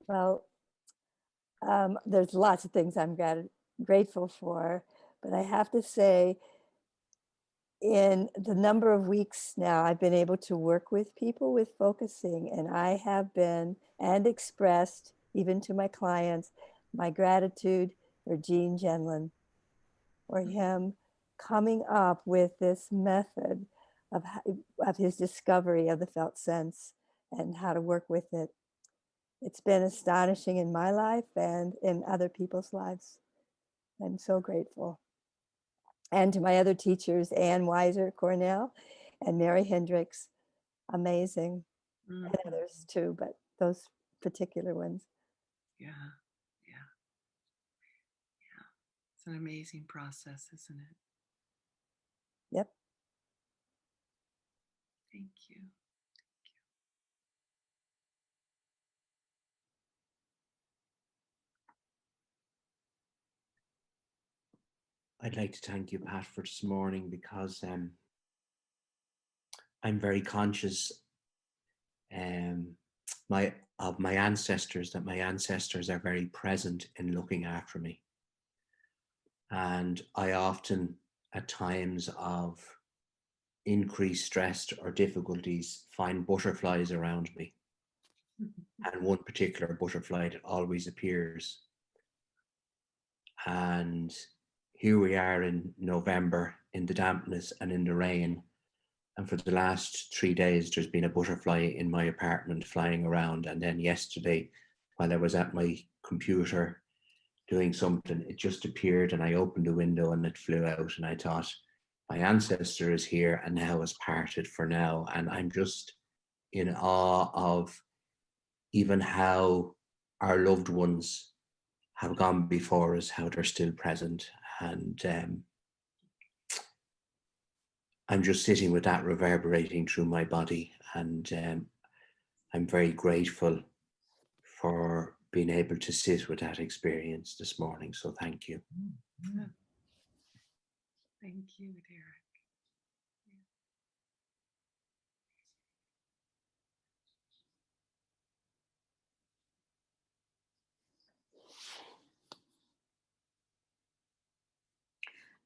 Well, there's lots of things I'm grateful for, but I have to say, in the number of weeks now I've been able to work with people with focusing, and I have been and expressed even to my clients my gratitude for Gene Genlin, for him coming up with this method of his discovery of the felt sense and how to work with it. It's been astonishing in my life and in other people's lives. I'm so grateful. And to my other teachers, Ann Weiser, Cornell, and Mary Hendricks, amazing. And others too, but those particular ones. Yeah. Yeah. Yeah. It's an amazing process, isn't it? Yep. Thank you. I'd like to thank you, Pat, for this morning, because I'm very conscious of my ancestors, that my ancestors are very present in looking after me. And I often, at times of increased stress or difficulties, find butterflies around me. And one particular butterfly that always appears. And here we are in November, in the dampness and in the rain. And for the last 3 days, there's been a butterfly in my apartment flying around. And then yesterday, while I was at my computer doing something, it just appeared and I opened the window and it flew out. And I thought, my ancestor is here and now has parted for now. And I'm just in awe of even how our loved ones have gone before us, how they're still present. And I'm just sitting with that reverberating through my body. And I'm very grateful for being able to sit with that experience this morning. So thank you. Yeah. Thank you, Derek.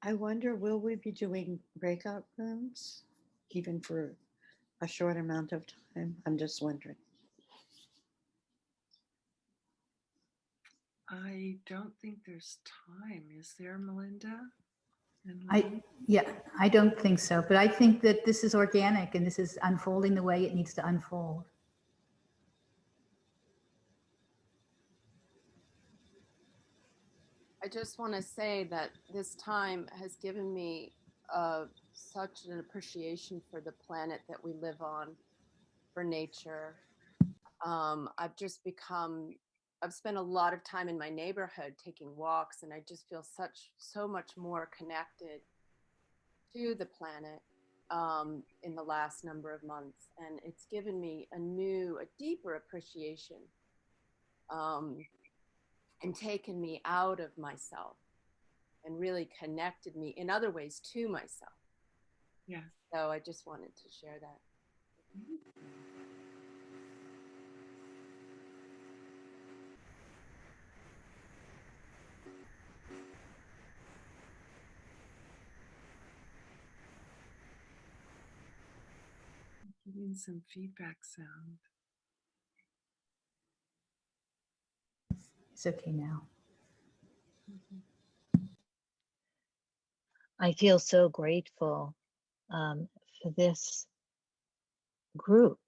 I wonder, will we be doing breakout rooms even for a short amount of time? I'm just wondering. I don't think there's time. Is there, Melinda? Yeah, I don't think so, but I think that this is organic and this is unfolding the way it needs to unfold. I just want to say that this time has given me such an appreciation for the planet that we live on, for nature. I've spent a lot of time in my neighborhood taking walks, and I just feel so much more connected to the planet in the last number of months. And it's given me a deeper appreciation and taken me out of myself and really connected me in other ways to myself. Yeah. So I just wanted to share that. Giving some feedback sound. It's okay now. I feel so grateful for this group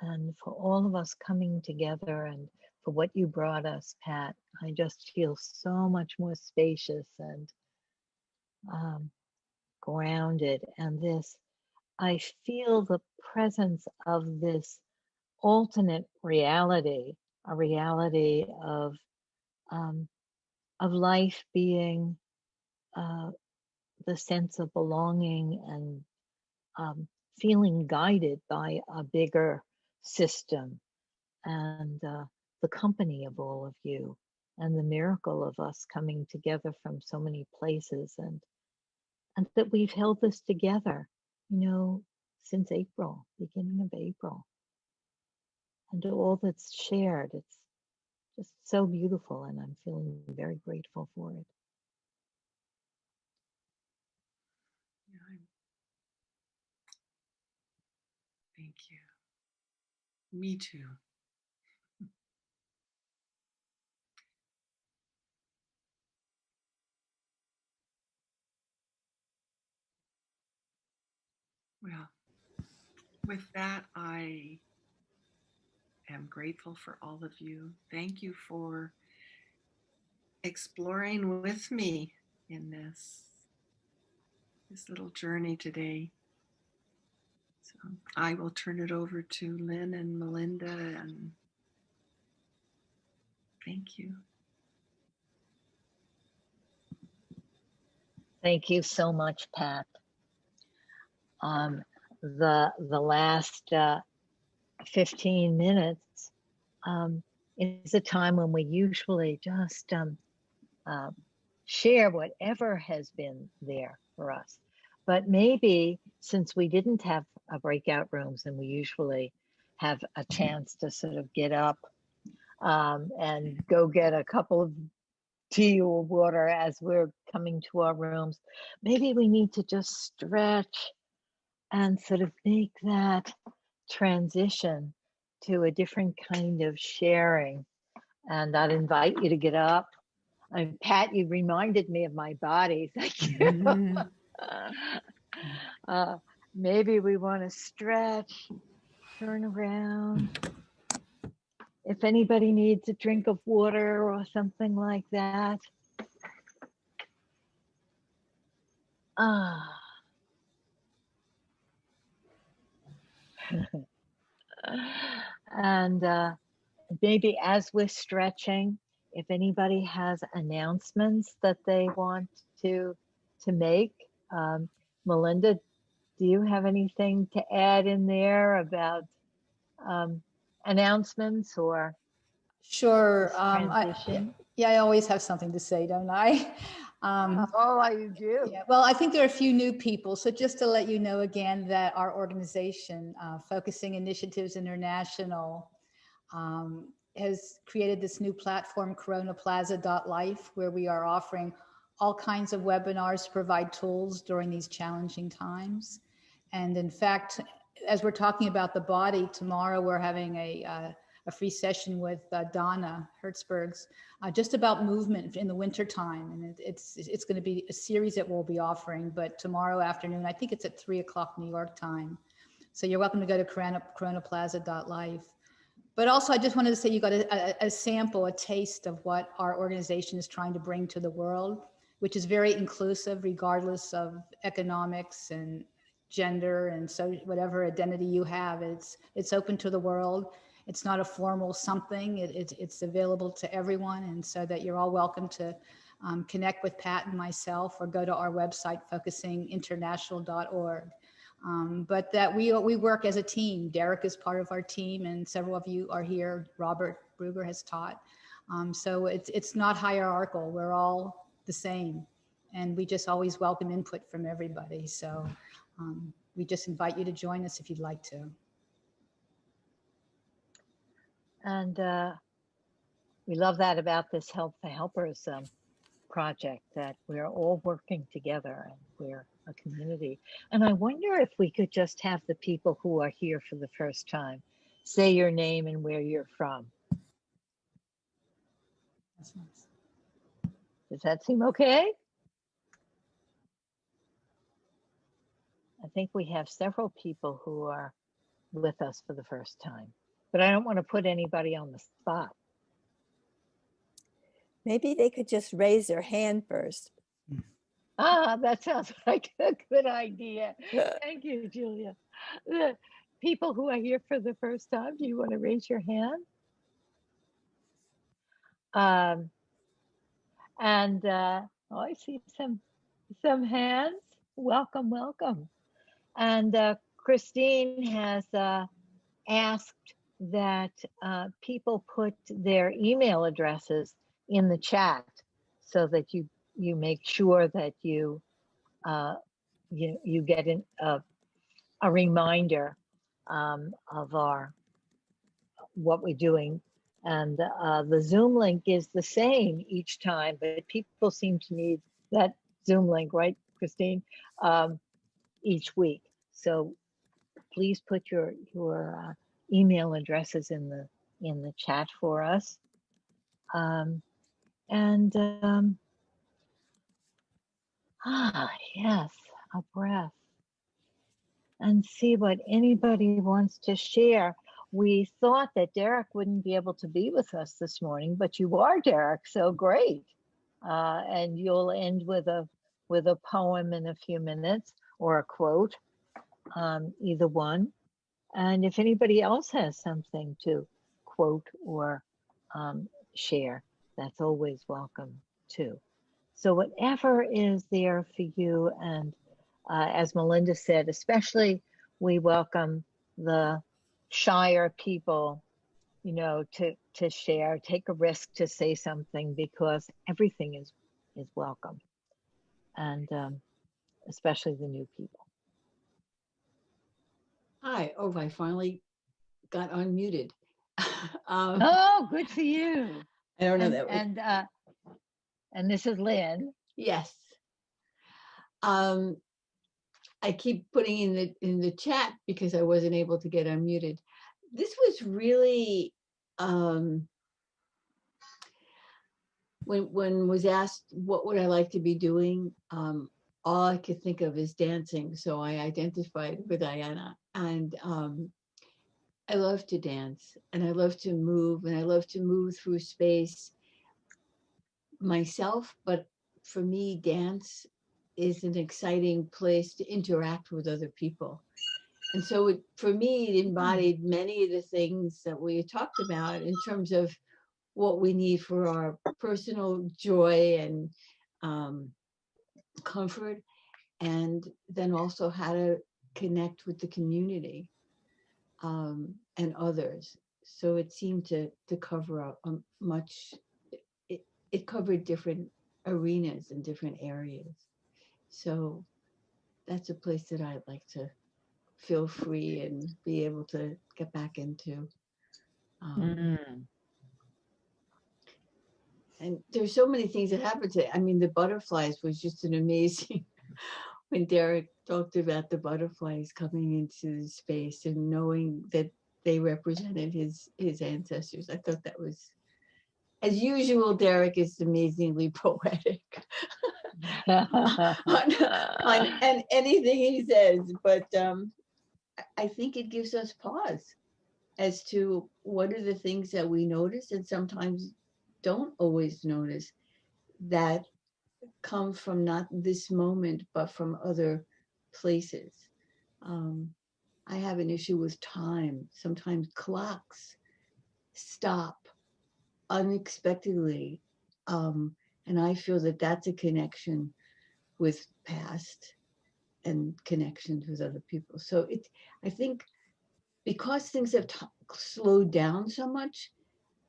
and for all of us coming together and for what you brought us, Pat. I just feel so much more spacious and grounded. And I feel the presence of this alternate reality, a reality of life being the sense of belonging and feeling guided by a bigger system, and the company of all of you, and the miracle of us coming together from so many places, and that we've held this together, since April, beginning of April, and all that's shared. It's just so beautiful, and I'm feeling very grateful for it. Thank you. Me too. Well, with that, I am grateful for all of you. Thank you for exploring with me in this little journey today. So I will turn it over to Lynn and Melinda, and thank you. Thank you so much, Pat. The last 15 minutes is a time when we usually just share whatever has been there for us. But maybe since we didn't have a breakout rooms and we usually have a chance to sort of get up and go get a couple of tea or water as we're coming to our rooms, maybe we need to just stretch and sort of make that transition to a different kind of sharing. And I'd invite you to get up. And Pat, you reminded me of my body. Thank you. Maybe we want to stretch, turn around. If anybody needs a drink of water or something like that. And maybe as we're stretching, if anybody has announcements that they want to make, Melinda, do you have anything to add in there about announcements or Sure. transition? I always have something to say, don't I? I do. Yeah, well, I think there are a few new people. So just to let you know again that our organization, Focusing Initiatives International, has created this new platform, coronaplaza.life, where we are offering all kinds of webinars to provide tools during these challenging times. And in fact, as we're talking about the body, tomorrow we're having a free session with Donna Hertzbergs, just about movement in the winter time. And it's going to be a series that we'll be offering, but tomorrow afternoon, I think it's at 3:00 New York time. So you're welcome to go to coronaplaza.life. But also I just wanted to say you got a sample, a taste of what our organization is trying to bring to the world, which is very inclusive regardless of economics and gender and so whatever identity you have. It's open to the world. It's not a formal something. It's available to everyone, and so that you're all welcome to connect with Pat and myself or go to our website, focusinginternational.org. But that we work as a team. Derek is part of our team, and several of you are here. Robert Bruger has taught. So it's not hierarchical. We're all the same, and we just always welcome input from everybody. So we just invite you to join us if you'd like to. And we love that about this Help for Helpers project, that we're all working together and we're a community. And I wonder if we could just have the people who are here for the first time say your name and where you're from. That's nice. Does that seem okay? I think we have several people who are with us for the first time, but I don't want to put anybody on the spot. Maybe they could just raise their hand first. That sounds like a good idea. Thank you, Julia. The people who are here for the first time, do you want to raise your hand? I see some hands. Welcome, welcome. And Christine has asked that people put their email addresses in the chat so that you make sure that you get a reminder of what we're doing. And the Zoom link is the same each time, but people seem to need that Zoom link, right, Christine? Each week. So please put your email addresses in the chat for us. Yes, a breath. And see what anybody wants to share. We thought that Derek wouldn't be able to be with us this morning, but you are, Derek, so great. And you'll end with a poem in a few minutes or a quote, either one. And if anybody else has something to quote or share, that's always welcome too. So whatever is there for you, and as Melinda said, especially we welcome the shyer people, to share, take a risk to say something, because everything is welcome, and especially the new people. Hi. Oh, I finally got unmuted. Oh, good for you. I don't know that. And this is Lynn. Yes. I keep putting in the chat because I wasn't able to get unmuted. This was really when was asked what would I like to be doing, all I could think of is dancing. So I identified with Diana, and I love to dance, and I love to move, and I love to move through space myself. But for me, dance is an exciting place to interact with other people. And so for me, it embodied many of the things that we talked about in terms of what we need for our personal joy and comfort, and then also how to connect with the community and others. So it seemed to cover a much, it covered different arenas and different areas. So that's a place that I'd like to feel free and be able to get back into. And there's so many things that happened today. I mean, the butterflies was just an amazing, when Derek talked about the butterflies coming into space and knowing that they represented his ancestors. I thought that was, as usual, Derek is amazingly poetic on anything he says. But I think it gives us pause as to what are the things that we notice and sometimes don't always notice that come from not this moment, but from other places. I have an issue with time. Sometimes clocks stop unexpectedly. And I feel that that's a connection with past and connections with other people. So I think because things have slowed down so much,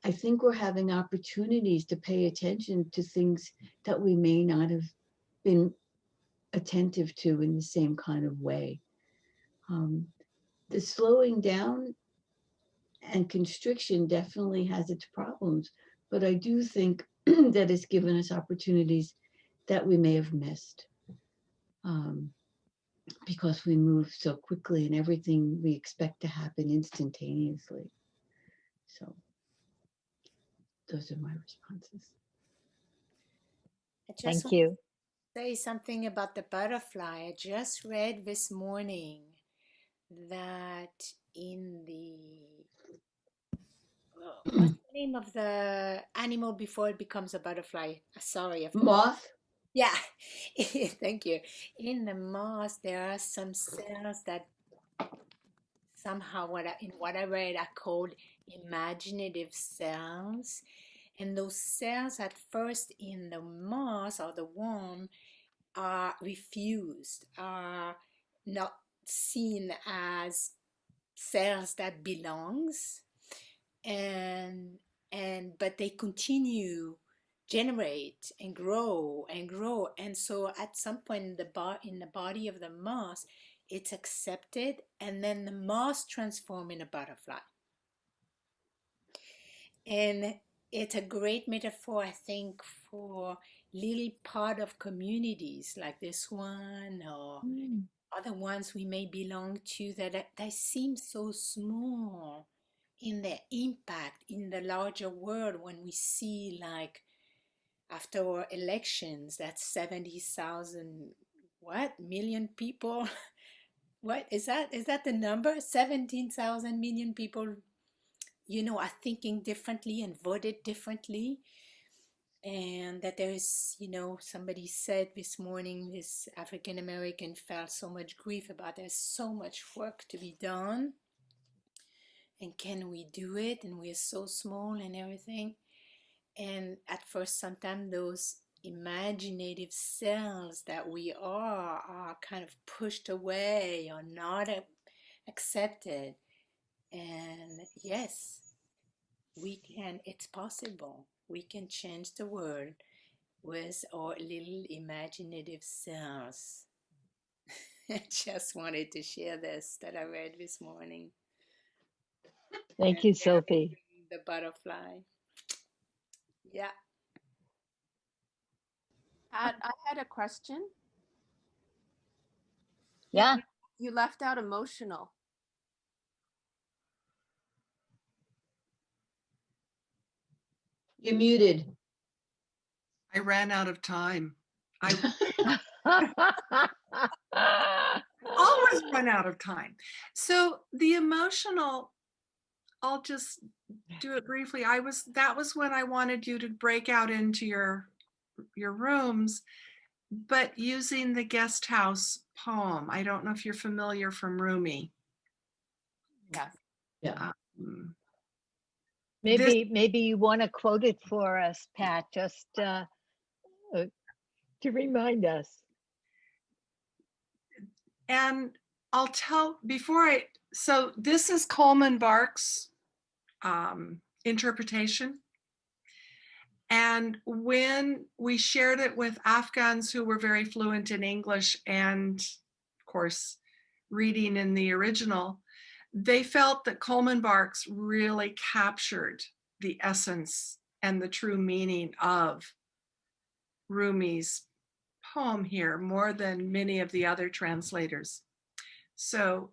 I think we're having opportunities to pay attention to things that we may not have been attentive to in the same kind of way. The slowing down and constriction definitely has its problems, but I do think that it's given us opportunities that we may have missed because we move so quickly and everything we expect to happen instantaneously. So those are my responses. I just Thank want you. to say something about the butterfly. I just read this morning that in the what's the name of the animal before it becomes a butterfly? Sorry, Moth. Yeah, thank you. In the moth, there are some cells that somehow in what I read are called imaginative cells. And those cells at first in the moth or the worm are refused, are not seen as cells that belongs, and but they continue generate and grow and grow, and so at some point in the body of the moth it's accepted, and then the moth transform in a butterfly. And it's a great metaphor, I think, for little part of communities like this one or other ones we may belong to that seem so small in their impact in the larger world. When we see, like, after our elections, that 70,000 million people what is that the number? 17,000 million people, are thinking differently and voted differently. And that there is, somebody said this morning, this African American felt so much grief about there's so much work to be done. And can we do it? And we're so small and everything. And at first, sometimes those imaginative cells that we are kind of pushed away or not accepted. And yes, we can, it's possible. We can change the world with our little imaginative selves. I just wanted to share this that I read this morning. Thank you, Sophie. The butterfly. Yeah. I had a question. Yeah. You left out emotional. You're muted. I ran out of time. I always run out of time. So the emotional, I'll just do it briefly. That was when I wanted you to break out into your rooms, but using the guest house poem. I don't know if you're familiar from Rumi. Yes. Yeah. Maybe you want to quote it for us, Pat, just to remind us. And I'll tell so this is Coleman Barks' interpretation. And when we shared it with Afghans who were very fluent in English and, of course, reading in the original, they felt that Coleman Barks really captured the essence and the true meaning of Rumi's poem here more than many of the other translators. So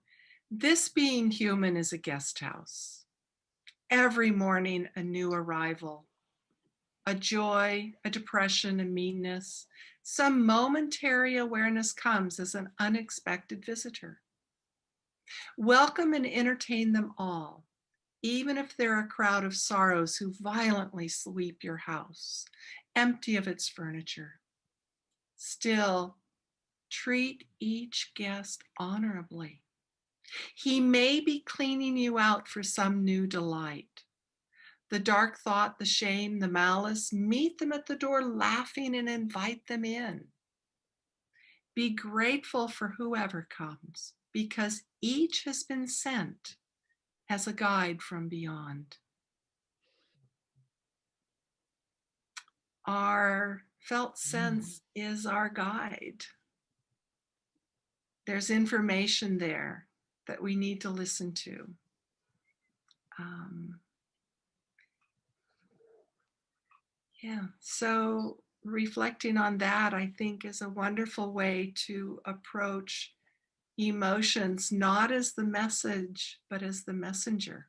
this being human is a guest house. Every morning, a new arrival, a joy, a depression, a meanness. Some momentary awareness comes as an unexpected visitor. Welcome and entertain them all, even if they're a crowd of sorrows who violently sweep your house, empty of its furniture. Still, treat each guest honorably. He may be cleaning you out for some new delight. The dark thought, the shame, the malice, meet them at the door laughing and invite them in. Be grateful for whoever comes, because each has been sent as a guide from beyond. Our felt sense is our guide. There's information there that we need to listen to. Yeah, so reflecting on that, I think, is a wonderful way to approach emotions, not as the message, but as the messenger.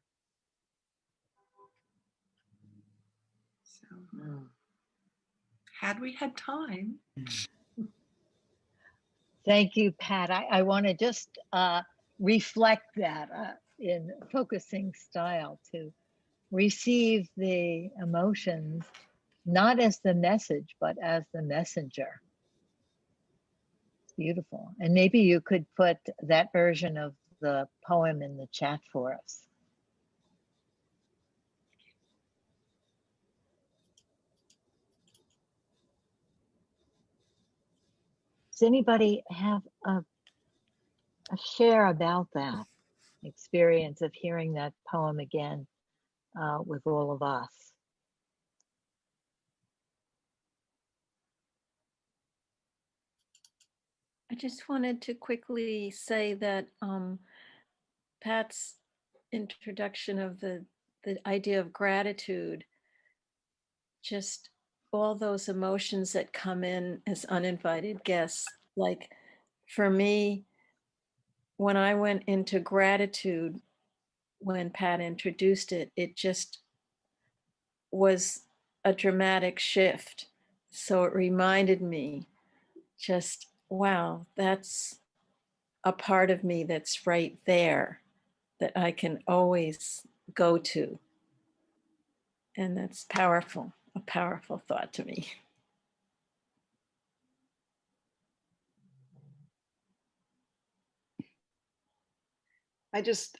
So, had we had time. Thank you, Pat. I want to just reflect that in focusing style, to receive the emotions not as the message, but as the messenger. Beautiful. And maybe you could put that version of the poem in the chat for us. Does anybody have a share about that experience of hearing that poem again with all of us? I just wanted to quickly say that Pat's introduction of the idea of gratitude, just all those emotions that come in as uninvited guests. Like for me, when I went into gratitude, when Pat introduced it, it just was a dramatic shift. So it reminded me just, wow, that's a part of me that's right there that I can always go to. And that's powerful, a powerful thought to me.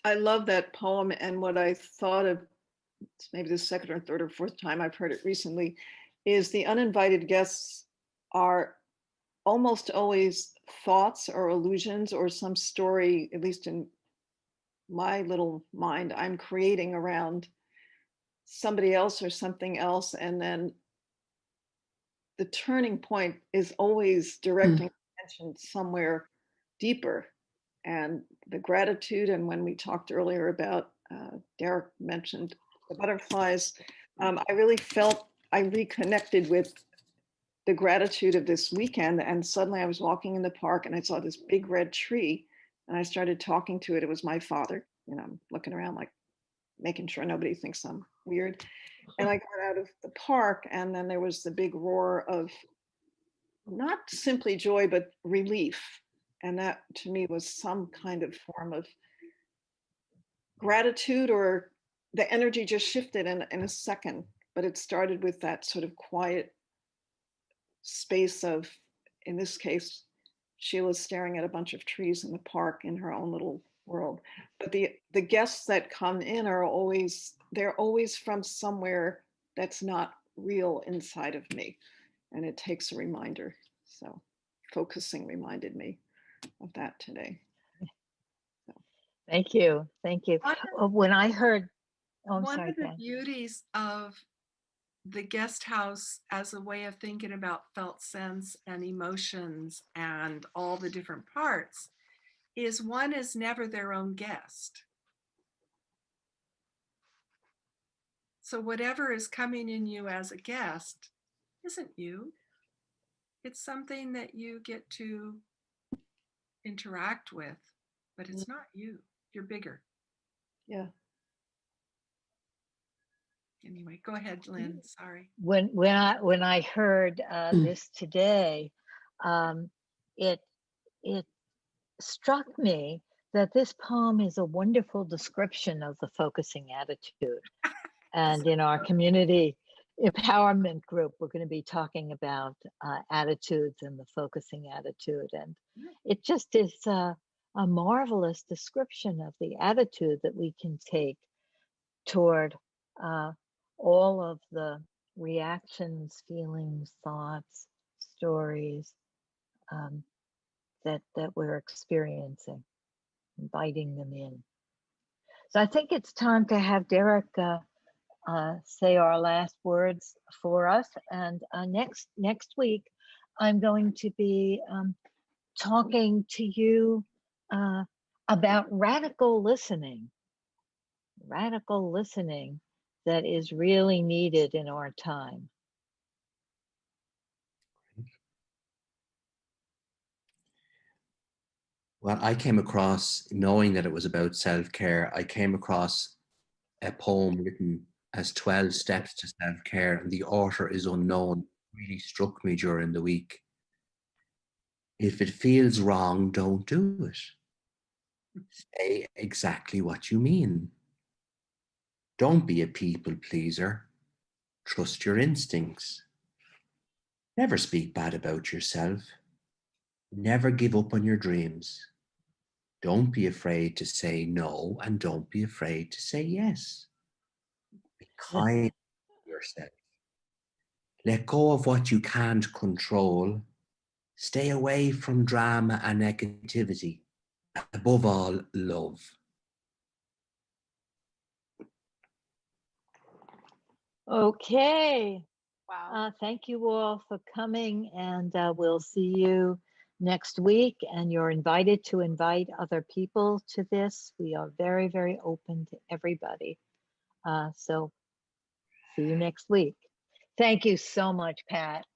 I love that poem. And what I thought of, it's maybe the second or third or fourth time I've heard it recently, is the uninvited guests are almost always thoughts or illusions or some story, at least in my little mind, I'm creating around somebody else or something else. And then the turning point is always directing attention somewhere deeper. And the gratitude, and when we talked earlier about, Derek mentioned the butterflies, I really felt I reconnected with the gratitude of this weekend. And suddenly I was walking in the park and I saw this big red tree and I started talking to it. It was my father. You know, I'm looking around like making sure nobody thinks I'm weird. And I got out of the park and then there was the big roar of not simply joy, but relief. And that to me was some kind of form of gratitude, or the energy just shifted in a second. But it started with that sort of quiet space of, in this case, Sheila's staring at a bunch of trees in the park in her own little world. But the guests that come in are always, they're always from somewhere that's not real inside of me. And it takes a reminder. So focusing reminded me of that today. Thank you. Thank you. When I heard, oh, I'm One sorry, of the Pat. beauties of the guest house as a way of thinking about felt sense and emotions and all the different parts is one is never their own guest. So whatever is coming in you as a guest isn't you. It's something that you get to interact with, but it's not you. You're bigger. Yeah. Anyway, go ahead, Lynn. Sorry. When I heard this today, it struck me that this poem is a wonderful description of the focusing attitude. And in our community empowerment group, we're going to be talking about attitudes and the focusing attitude. And it just is a marvelous description of the attitude that we can take toward all of the reactions, feelings, thoughts, stories that we're experiencing, inviting them in. So I think it's time to have Derek say our last words for us. And next week, I'm going to be talking to you about radical listening that is really needed in our time. Well, I came across, knowing that it was about self-care, I came across a poem written as 12 Steps to Self-Care, and the author is unknown. Really struck me during the week. If it feels wrong, don't do it. Say exactly what you mean. Don't be a people pleaser. Trust your instincts. Never speak bad about yourself. Never give up on your dreams. Don't be afraid to say no, and don't be afraid to say yes. Be kind to yourself. Let go of what you can't control. Stay away from drama and negativity. Above all, love. Okay. Wow. Thank you all for coming, and we'll see you next week. And you're invited to invite other people to this. We are very, very open to everybody. So see you next week. Thank you so much, Pat.